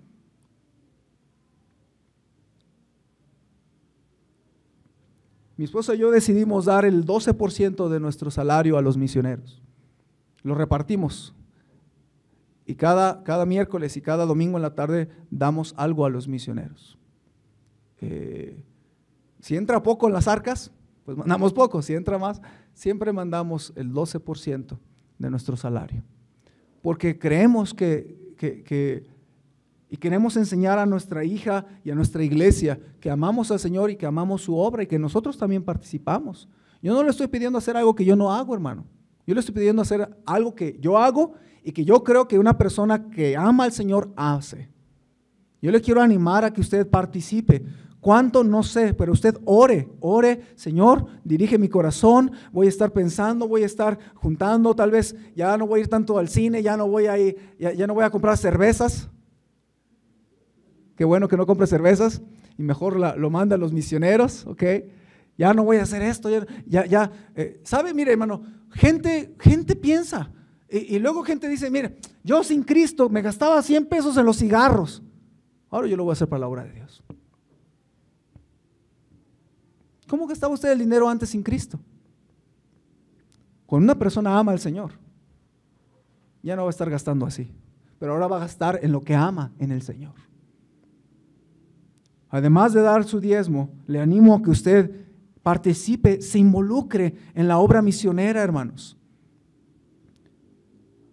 Mi esposa y yo decidimos dar el 12% de nuestro salario a los misioneros. Lo repartimos y cada miércoles y cada domingo en la tarde damos algo a los misioneros. Si entra poco en las arcas, pues mandamos poco. Si entra más, siempre mandamos el 12% de nuestro salario. Porque creemos y queremos enseñar a nuestra hija y a nuestra iglesia que amamos al Señor y que amamos su obra y que nosotros también participamos. Yo no le estoy pidiendo hacer algo que yo no hago, hermano. Yo le estoy pidiendo hacer algo que yo hago y que yo creo que una persona que ama al Señor hace. Yo le quiero animar a que usted participe. ¿Cuánto? No sé, pero usted ore, Señor, dirige mi corazón, voy a estar pensando, voy a estar juntando, tal vez ya no voy a ir tanto al cine, ya no voy a comprar cervezas. Qué bueno que no compre cervezas y mejor lo manda a los misioneros, ¿ok? Ya no voy a hacer esto, ¿sabe? Mire, hermano, gente piensa y luego gente dice, mire, yo sin Cristo me gastaba 100 pesos en los cigarros, ahora yo lo voy a hacer para la obra de Dios. ¿Cómo gastaba usted el dinero antes sin Cristo? Cuando una persona ama al Señor, ya no va a estar gastando así, pero ahora va a gastar en lo que ama en el Señor. Además de dar su diezmo, le animo a que usted participe, se involucre en la obra misionera, hermanos.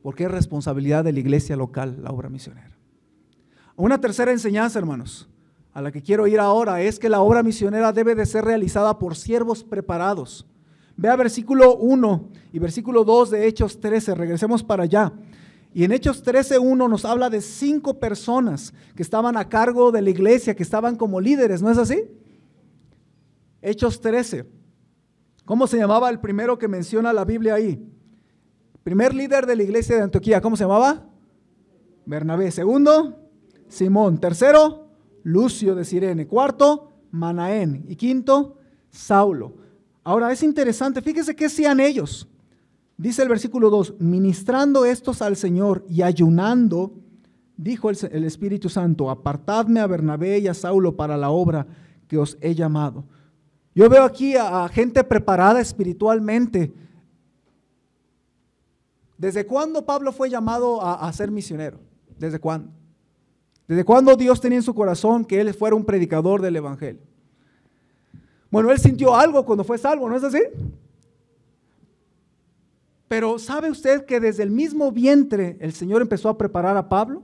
Porque es responsabilidad de la iglesia local la obra misionera. Una tercera enseñanza, hermanos, a la que quiero ir ahora, es que la obra misionera debe de ser realizada por siervos preparados. Vea versículo 1 y versículo 2 de Hechos 13, regresemos para allá. Y en Hechos 13:1 nos habla de 5 personas que estaban a cargo de la iglesia, que estaban como líderes, ¿no es así? Hechos 13. ¿Cómo se llamaba el primero que menciona la Biblia ahí? Primer líder de la iglesia de Antioquía, ¿cómo se llamaba? Bernabé. Segundo, Simón. Tercero, Lucio de Cirene. Cuarto, Manaén. Y quinto, Saulo. Ahora es interesante, fíjese qué hacían ellos. Dice el versículo 2, ministrando estos al Señor y ayunando, dijo el Espíritu Santo, apartadme a Bernabé y a Saulo para la obra que os he llamado. Yo veo aquí a gente preparada espiritualmente, ¿Desde cuándo Pablo fue llamado a ser misionero? ¿Desde cuándo? ¿Desde cuándo Dios tenía en su corazón que él fuera un predicador del evangelio? Bueno, él sintió algo cuando fue salvo, ¿no es así? Pero ¿sabe usted que desde el mismo vientre el Señor empezó a preparar a Pablo?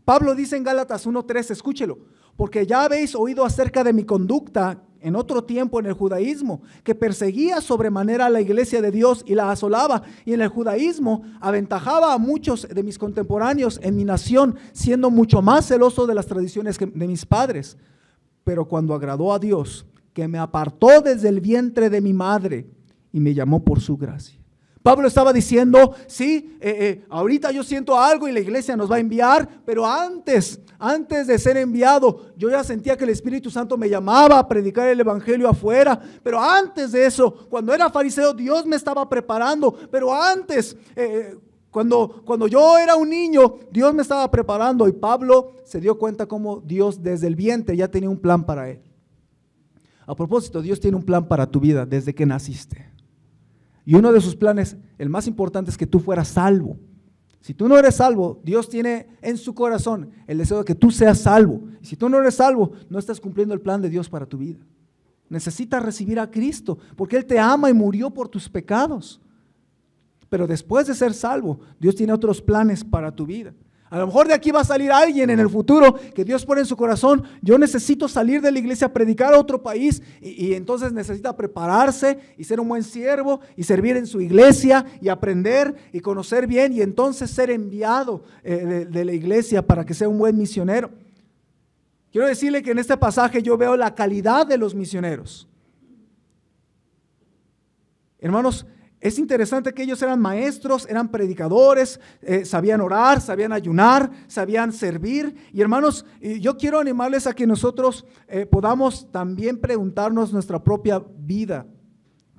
Pablo dice en Gálatas 1:3, escúchelo, porque ya habéis oído acerca de mi conducta en otro tiempo en el judaísmo, que perseguía sobremanera a la iglesia de Dios y la asolaba, y en el judaísmo aventajaba a muchos de mis contemporáneos en mi nación, siendo mucho más celoso de las tradiciones de mis padres. Pero cuando agradó a Dios, que me apartó desde el vientre de mi madre y me llamó por su gracia. Pablo estaba diciendo, sí, ahorita yo siento algo y la iglesia nos va a enviar, pero antes de ser enviado, yo ya sentía que el Espíritu Santo me llamaba a predicar el evangelio afuera, pero antes de eso, cuando era fariseo, Dios me estaba preparando, pero antes, cuando yo era un niño, Dios me estaba preparando, y Pablo se dio cuenta cómo Dios desde el vientre ya tenía un plan para él. A propósito, Dios tiene un plan para tu vida desde que naciste. Y uno de sus planes, el más importante, es que tú fueras salvo. Si tú no eres salvo, Dios tiene en su corazón el deseo de que tú seas salvo. Y si tú no eres salvo, no estás cumpliendo el plan de Dios para tu vida. Necesitas recibir a Cristo, porque Él te ama y murió por tus pecados. Pero después de ser salvo, Dios tiene otros planes para tu vida. A lo mejor de aquí va a salir alguien en el futuro que Dios pone en su corazón, yo necesito salir de la iglesia a predicar a otro país, y entonces necesita prepararse y ser un buen siervo y servir en su iglesia y aprender y conocer bien, y entonces ser enviado de la iglesia para que sea un buen misionero. Quiero decirle que en este pasaje yo veo la calidad de los misioneros. Hermanos, es interesante que ellos eran maestros, eran predicadores, sabían orar, sabían ayunar, sabían servir. Y hermanos, yo quiero animarles a que nosotros podamos también preguntarnos nuestra propia vida.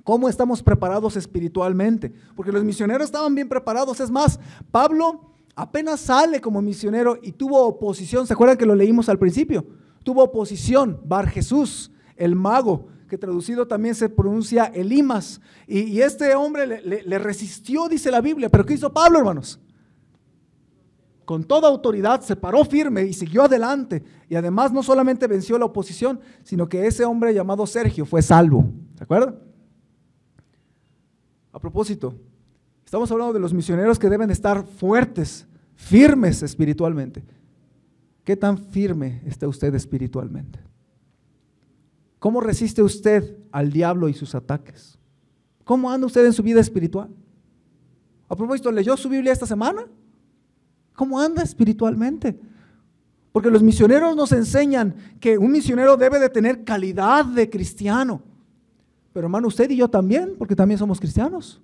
¿Cómo estamos preparados espiritualmente? Porque los misioneros estaban bien preparados. Es más, Pablo apenas sale como misionero y tuvo oposición. ¿Se acuerdan que lo leímos al principio? Tuvo oposición, Bar Jesús, el mago, que traducido también se pronuncia Elimas, y este hombre le resistió, dice la Biblia. Pero ¿qué hizo Pablo, hermanos? Con toda autoridad se paró firme y siguió adelante, y además no solamente venció la oposición, sino que ese hombre llamado Sergio fue salvo. ¿Se acuerdan? A propósito, estamos hablando de los misioneros que deben estar fuertes, firmes espiritualmente. ¿Qué tan firme está usted espiritualmente? ¿Cómo resiste usted al diablo y sus ataques? ¿Cómo anda usted en su vida espiritual? A propósito, ¿leyó su Biblia esta semana? ¿Cómo anda espiritualmente? Porque los misioneros nos enseñan que un misionero debe de tener calidad de cristiano. Pero hermano, usted y yo también, porque también somos cristianos.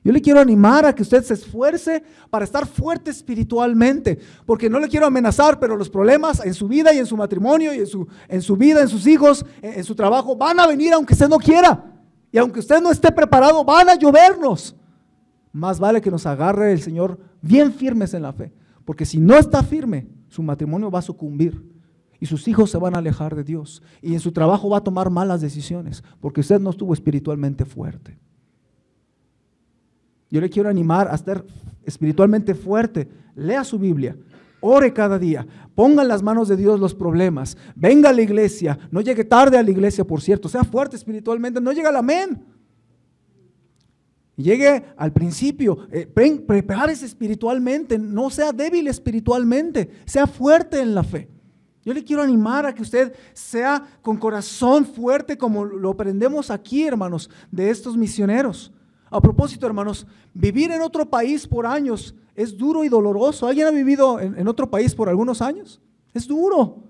Yo le quiero animar a que usted se esfuerce para estar fuerte espiritualmente, porque no le quiero amenazar, pero los problemas en su vida y en su matrimonio y en su vida, en sus hijos, en su trabajo, van a venir aunque usted no quiera, y aunque usted no esté preparado, van a llovernos. Más vale que nos agarre el Señor bien firmes en la fe, porque si no está firme, su matrimonio va a sucumbir y sus hijos se van a alejar de Dios, y en su trabajo va a tomar malas decisiones, porque usted no estuvo espiritualmente fuerte. Yo le quiero animar a estar espiritualmente fuerte. Lea su Biblia, ore cada día, ponga en las manos de Dios los problemas, venga a la iglesia, no llegue tarde a la iglesia, por cierto, sea fuerte espiritualmente, no llegue al amén. Llegue al principio, prepárese espiritualmente, no sea débil espiritualmente, sea fuerte en la fe. Yo le quiero animar a que usted sea con corazón fuerte, como lo aprendemos aquí, hermanos, de estos misioneros. A propósito, hermanos, vivir en otro país por años es duro y doloroso. ¿Alguien ha vivido en otro país por algunos años? Es duro.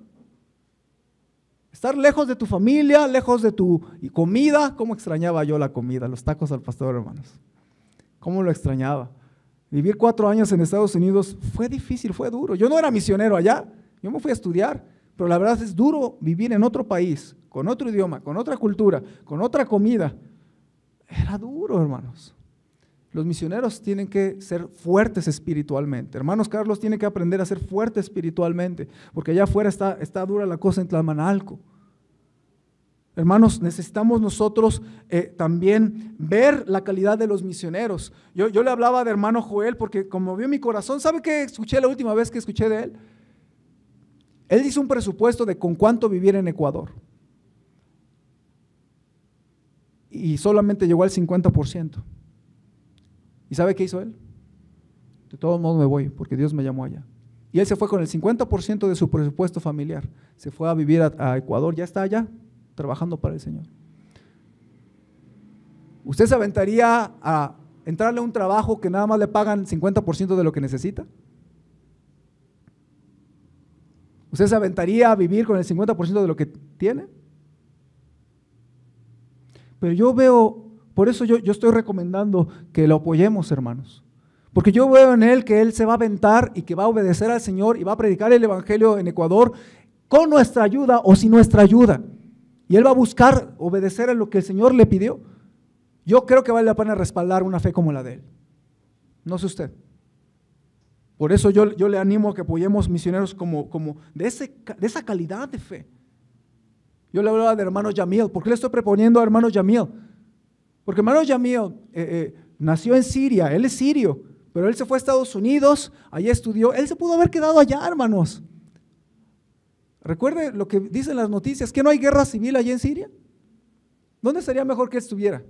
Estar lejos de tu familia, lejos de tu comida. ¿Cómo extrañaba yo la comida? Los tacos al pastor, hermanos. ¿Cómo lo extrañaba? Vivir 4 años en Estados Unidos fue difícil, fue duro. Yo no era misionero allá, yo me fui a estudiar, pero la verdad es duro vivir en otro país, con otro idioma, con otra cultura, con otra comida. Era duro, hermanos. Los misioneros tienen que ser fuertes espiritualmente. Hermanos Carlos tiene que aprender a ser fuerte espiritualmente, porque allá afuera está dura la cosa en Tlamanalco. Hermanos, necesitamos nosotros también ver la calidad de los misioneros. Yo le hablaba de hermano Joel porque conmovió mi corazón. ¿Sabe qué escuché la última vez que escuché de él? Él hizo un presupuesto de con cuánto vivir en Ecuador. Y solamente llegó al 50%. ¿Y sabe qué hizo él? De todos modos me voy porque Dios me llamó allá. Y él se fue con el 50% de su presupuesto familiar. Se fue a vivir a Ecuador, ya está allá trabajando para el Señor. ¿Usted se aventaría a entrarle a un trabajo que nada más le pagan 50% de lo que necesita? ¿Usted se aventaría a vivir con el 50% de lo que tiene? Pero yo veo, por eso yo estoy recomendando que lo apoyemos, hermanos. Porque yo veo en él que él se va a aventar y que va a obedecer al Señor y va a predicar el evangelio en Ecuador con nuestra ayuda o sin nuestra ayuda. Y él va a buscar obedecer a lo que el Señor le pidió. Yo creo que vale la pena respaldar una fe como la de él. No sé usted. Por eso yo le animo a que apoyemos misioneros como de esa calidad de fe. Yo le hablaba de hermano Yamil. ¿Por qué le estoy proponiendo a hermano Yamil? Porque hermano Yamil nació en Siria, él es sirio, pero él se fue a Estados Unidos, allá estudió, él se pudo haber quedado allá, hermanos. Recuerde lo que dicen las noticias, que no hay guerra civil allá en Siria. ¿Dónde sería mejor que él estuviera?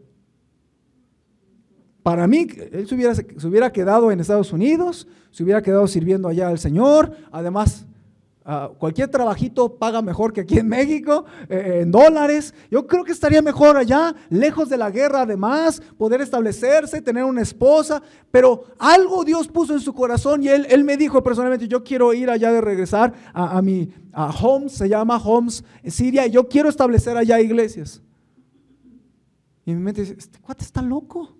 Para mí, él se hubiera quedado en Estados Unidos, se hubiera quedado sirviendo allá al Señor, además cualquier trabajito paga mejor que aquí en México, en dólares. Yo creo que estaría mejor allá, lejos de la guerra, además, poder establecerse, tener una esposa, pero algo Dios puso en su corazón y él me dijo personalmente, yo quiero ir allá de regresar a Homs, se llama Homs, Siria, y yo quiero establecer allá iglesias. Y mi mente dice, este cuate está loco.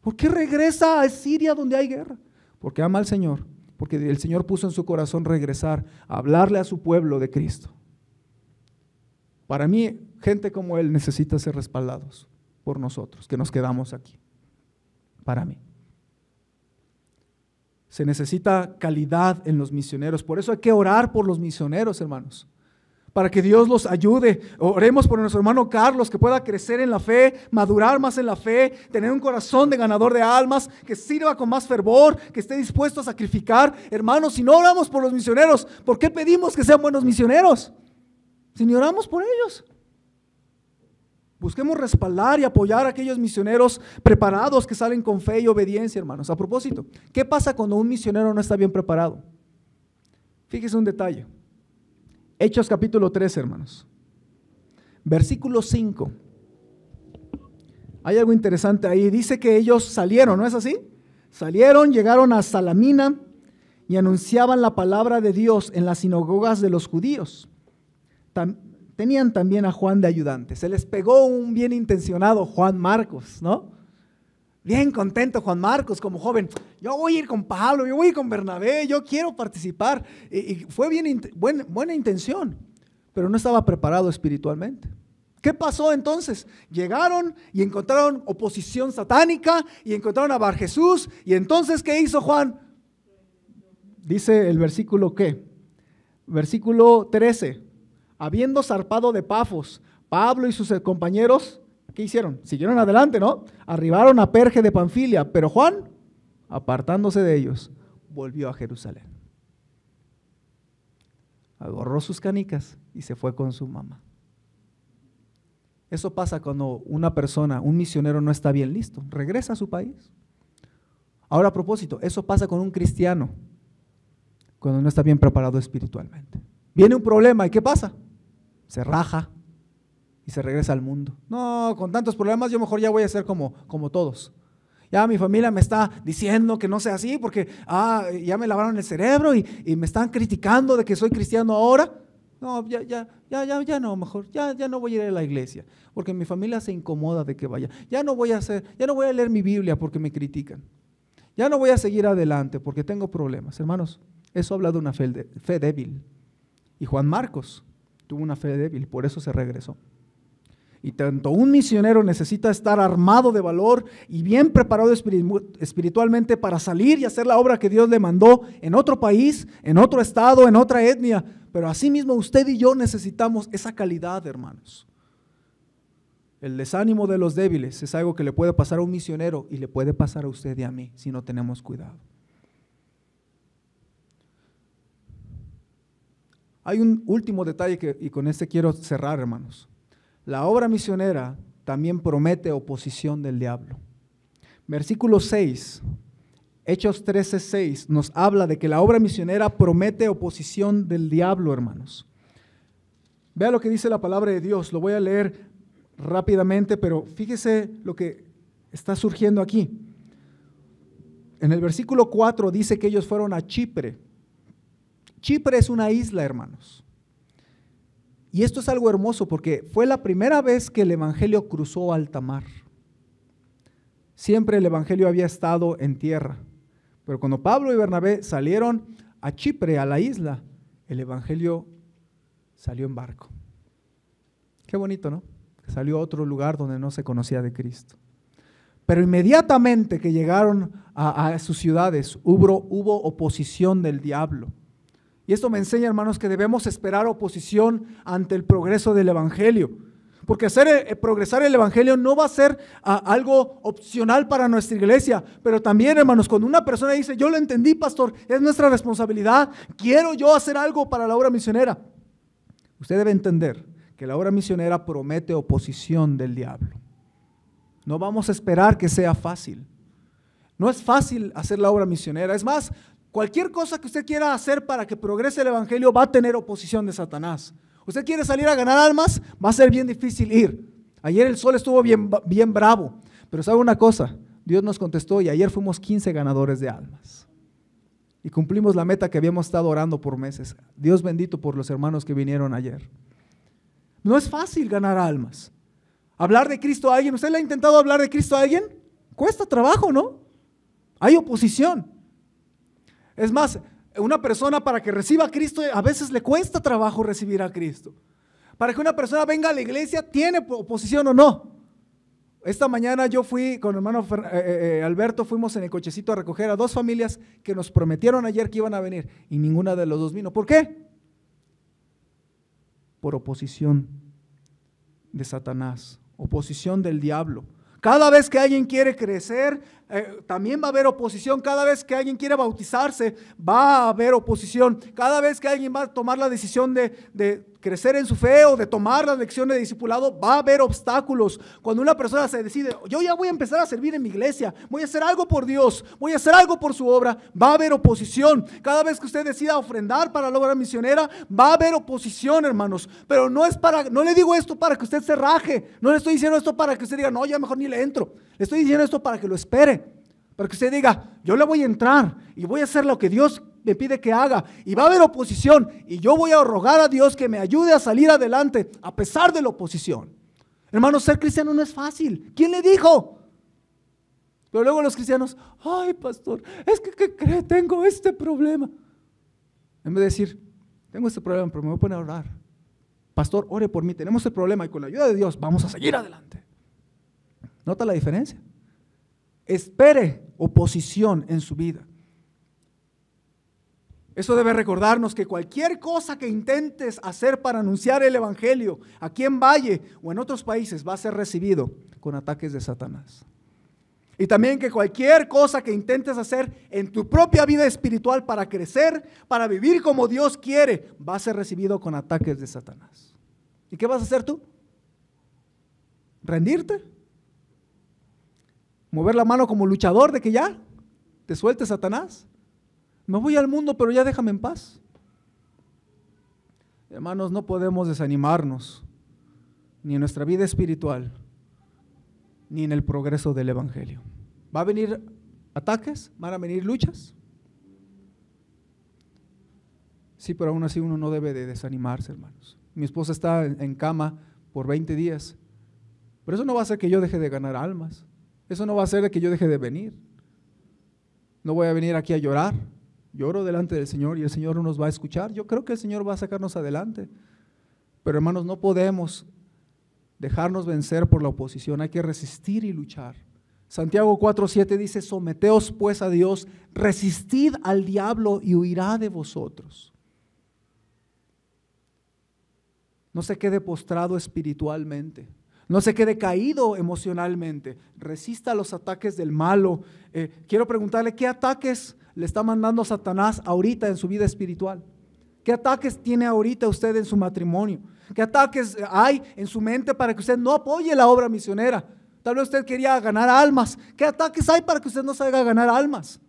¿Por qué regresa a Siria donde hay guerra? Porque ama al Señor. Porque el Señor puso en su corazón regresar a hablarle a su pueblo de Cristo. Para mí, gente como él necesita ser respaldados por nosotros, que nos quedamos aquí. Para mí. Se necesita calidad en los misioneros. Por eso hay que orar por los misioneros, hermanos. Para que Dios los ayude. Oremos por nuestro hermano Carlos, que pueda crecer en la fe, madurar más en la fe, tener un corazón de ganador de almas, que sirva con más fervor, que esté dispuesto a sacrificar. Hermanos, si no oramos por los misioneros, ¿por qué pedimos que sean buenos misioneros? Si ni oramos por ellos. Busquemos respaldar y apoyar a aquellos misioneros preparados que salen con fe y obediencia, hermanos. A propósito, ¿qué pasa cuando un misionero no está bien preparado? Fíjese un detalle. Hechos capítulo 3, hermanos. Versículo 5. Hay algo interesante ahí. Dice que ellos salieron, ¿no es así? Salieron, llegaron a Salamina y anunciaban la palabra de Dios en las sinagogas de los judíos. Tenían también a Juan de ayudante. Se les pegó un bien intencionado Juan Marcos, ¿no? Bien contento Juan Marcos como joven. Yo voy a ir con Pablo, yo voy a ir con Bernabé, yo quiero participar. Y fue buena intención, pero no estaba preparado espiritualmente. ¿Qué pasó entonces? Llegaron y encontraron oposición satánica y encontraron a Bar Jesús. Y entonces, ¿qué hizo Juan? Dice el versículo ¿qué? Versículo 13. Habiendo zarpado de Pafos, Pablo y sus compañeros, ¿qué hicieron? Siguieron adelante, ¿no? Arribaron a Perge de Panfilia, pero Juan, apartándose de ellos, volvió a Jerusalén. Agarró sus canicas y se fue con su mamá. Eso pasa cuando una persona, un misionero no está bien listo, regresa a su país. Ahora a propósito, eso pasa con un cristiano cuando no está bien preparado espiritualmente. Viene un problema y ¿qué pasa? Se raja y se regresa al mundo. No, con tantos problemas yo mejor ya voy a ser como todos. Ya mi familia me está diciendo que no sea así porque ya me lavaron el cerebro y me están criticando de que soy cristiano ahora. No, ya no, mejor, ya no voy a ir a la iglesia porque mi familia se incomoda de que vaya. Ya no voy a leer mi Biblia porque me critican. Ya no voy a seguir adelante porque tengo problemas. Hermanos, eso habla de una fe débil. Y Juan Marcos tuvo una fe débil, por eso se regresó. Y tanto un misionero necesita estar armado de valor y bien preparado espiritualmente para salir y hacer la obra que Dios le mandó en otro país, en otro estado, en otra etnia, pero asimismo usted y yo necesitamos esa calidad, hermanos. El desánimo de los débiles es algo que le puede pasar a un misionero y le puede pasar a usted y a mí si no tenemos cuidado. Hay un último detalle y con este quiero cerrar, hermanos. La obra misionera también promete oposición del diablo. Versículo 6, Hechos 13:6 nos habla de que la obra misionera promete oposición del diablo, hermanos. Vea lo que dice la palabra de Dios, lo voy a leer rápidamente, pero fíjese lo que está surgiendo aquí. En el versículo 4 dice que ellos fueron a Chipre. Chipre es una isla, hermanos. Y esto es algo hermoso porque fue la primera vez que el evangelio cruzó alta mar. Siempre el evangelio había estado en tierra, pero cuando Pablo y Bernabé salieron a Chipre, a la isla, el evangelio salió en barco. Qué bonito, ¿no? Salió a otro lugar donde no se conocía de Cristo. Pero inmediatamente que llegaron a sus ciudades, hubo oposición del diablo. Y esto me enseña, hermanos, que debemos esperar oposición ante el progreso del evangelio. Porque progresar el evangelio no va a ser algo opcional para nuestra iglesia. Pero también, hermanos, cuando una persona dice, yo lo entendí, pastor, es nuestra responsabilidad, quiero yo hacer algo para la obra misionera. Usted debe entender que la obra misionera promete oposición del diablo. No vamos a esperar que sea fácil. No es fácil hacer la obra misionera. Es más, cualquier cosa que usted quiera hacer para que progrese el evangelio va a tener oposición de Satanás. Usted quiere salir a ganar almas, va a ser bien difícil ir. Ayer el sol estuvo bien bravo, pero ¿sabe una cosa? Dios nos contestó y ayer fuimos 15 ganadores de almas. Y cumplimos la meta que habíamos estado orando por meses. Dios bendito por los hermanos que vinieron ayer. No es fácil ganar almas. Hablar de Cristo a alguien, ¿usted le ha intentado hablar de Cristo a alguien? Cuesta trabajo, ¿no? Hay oposición. Es más, una persona para que reciba a Cristo a veces le cuesta trabajo recibir a Cristo. Para que una persona venga a la iglesia, ¿tiene oposición o no? Esta mañana yo fui con el hermano Alberto, fuimos en el cochecito a recoger a 2 familias que nos prometieron ayer que iban a venir y ninguna de los 2 vino. ¿Por qué? Por oposición de Satanás, oposición del diablo. Cada vez que alguien quiere crecer, también va a haber oposición. Cada vez que alguien quiere bautizarse, va a haber oposición. Cada vez que alguien va a tomar la decisión de crecer en su fe o de tomar la lección de discipulado, va a haber obstáculos. Cuando una persona se decide, yo ya voy a empezar a servir en mi iglesia, voy a hacer algo por Dios, voy a hacer algo por su obra, va a haber oposición. Cada vez que usted decida ofrendar para la obra misionera, va a haber oposición, hermanos. Pero no le digo esto para que usted se raje, no le estoy diciendo esto para que usted diga, no, ya mejor ni le entro. Le estoy diciendo esto para que lo espere, para que usted diga, yo le voy a entrar y voy a hacer lo que Dios me pide que haga, y va a haber oposición, y yo voy a rogar a Dios que me ayude a salir adelante a pesar de la oposición. Hermanos, ser cristiano no es fácil. ¿Quién le dijo? Pero luego los cristianos, ay pastor, es que ¿qué cree? Tengo este problema. En vez de decir, tengo este problema, pero me voy a poner a orar. Pastor, ore por mí, tenemos este problema y con la ayuda de Dios vamos a seguir adelante. ¿Nota la diferencia? Espere oposición en su vida. Eso debe recordarnos que cualquier cosa que intentes hacer para anunciar el evangelio aquí en Valle o en otros países va a ser recibido con ataques de Satanás. Y también que cualquier cosa que intentes hacer en tu propia vida espiritual para crecer, para vivir como Dios quiere, va a ser recibido con ataques de Satanás. ¿Y qué vas a hacer tú? ¿Rendirte? ¿Mover la mano como luchador de que ya te suelte Satanás? Me voy al mundo, pero ya déjame en paz. Hermanos, no podemos desanimarnos ni en nuestra vida espiritual, ni en el progreso del evangelio. ¿Va a venir ataques? ¿Van a venir luchas? Sí, pero aún así uno no debe de desanimarse, hermanos. Mi esposa está en cama por 20 días, pero eso no va a hacer que yo deje de ganar almas. Eso no va a hacer que yo deje de venir. No voy a venir aquí a llorar. Lloro delante del Señor y el Señor no nos va a escuchar. Yo creo que el Señor va a sacarnos adelante. Pero hermanos, no podemos dejarnos vencer por la oposición. Hay que resistir y luchar. Santiago 4:7 dice, someteos pues a Dios, resistid al diablo y huirá de vosotros. No se quede postrado espiritualmente. No se quede caído emocionalmente. Resista los ataques del malo. Quiero preguntarle, ¿qué ataques le está mandando Satanás ahorita en su vida espiritual? ¿Qué ataques tiene ahorita usted en su matrimonio? ¿Qué ataques hay en su mente para que usted no apoye la obra misionera? Tal vez usted quería ganar almas. ¿Qué ataques hay para que usted no salga a ganar almas?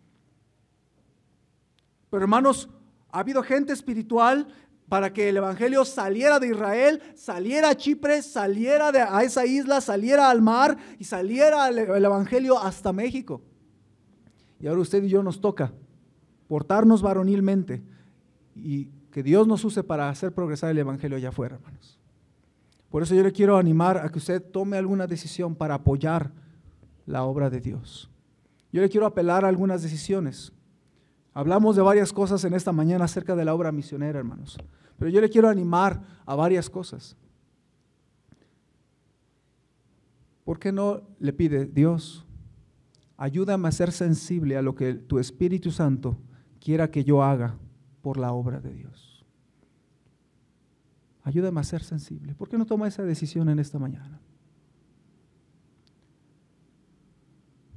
Pero hermanos, ha habido gente espiritual para que el evangelio saliera de Israel, saliera a Chipre, saliera a esa isla, saliera al mar y saliera el evangelio hasta México. Y ahora usted y yo nos toca portarnos varonilmente y que Dios nos use para hacer progresar el evangelio allá afuera, hermanos. Por eso yo le quiero animar a que usted tome alguna decisión para apoyar la obra de Dios. Yo le quiero apelar a algunas decisiones. Hablamos de varias cosas en esta mañana acerca de la obra misionera, hermanos. Pero yo le quiero animar a varias cosas. ¿Por qué no le pide, Dios, ayúdame a ser sensible a lo que tu Espíritu Santo quiera que yo haga por la obra de Dios? Ayúdame a ser sensible. ¿Por qué no toma esa decisión en esta mañana?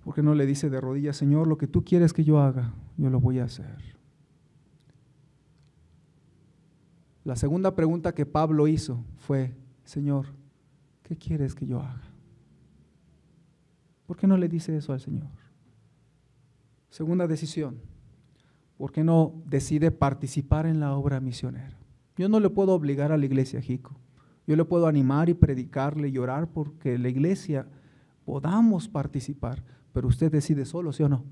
¿Por qué no le dice de rodillas, Señor, lo que tú quieres que yo haga, yo lo voy a hacer? La segunda pregunta que Pablo hizo fue, Señor, ¿qué quieres que yo haga? ¿Por qué no le dice eso al Señor? Segunda decisión, ¿por qué no decide participar en la obra misionera? Yo no le puedo obligar a la iglesia Jico. Yo le puedo animar y predicarle y orar porque la iglesia podamos participar, pero usted decide solo, ¿sí o no?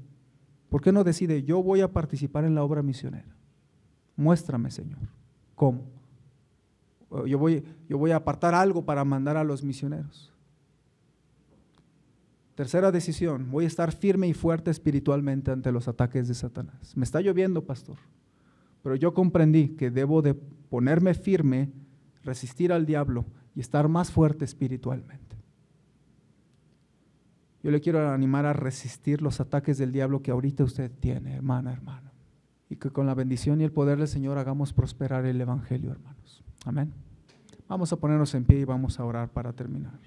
¿Por qué no decide, yo voy a participar en la obra misionera? Muéstrame, Señor, ¿cómo? Yo voy a apartar algo para mandar a los misioneros. Tercera decisión, voy a estar firme y fuerte espiritualmente ante los ataques de Satanás. Me está lloviendo, pastor, pero yo comprendí que debo de ponerme firme, resistir al diablo y estar más fuerte espiritualmente. Yo le quiero animar a resistir los ataques del diablo que ahorita usted tiene, hermana, hermano. Y que con la bendición y el poder del Señor hagamos prosperar el evangelio, hermanos. Amén. Vamos a ponernos en pie y vamos a orar para terminar.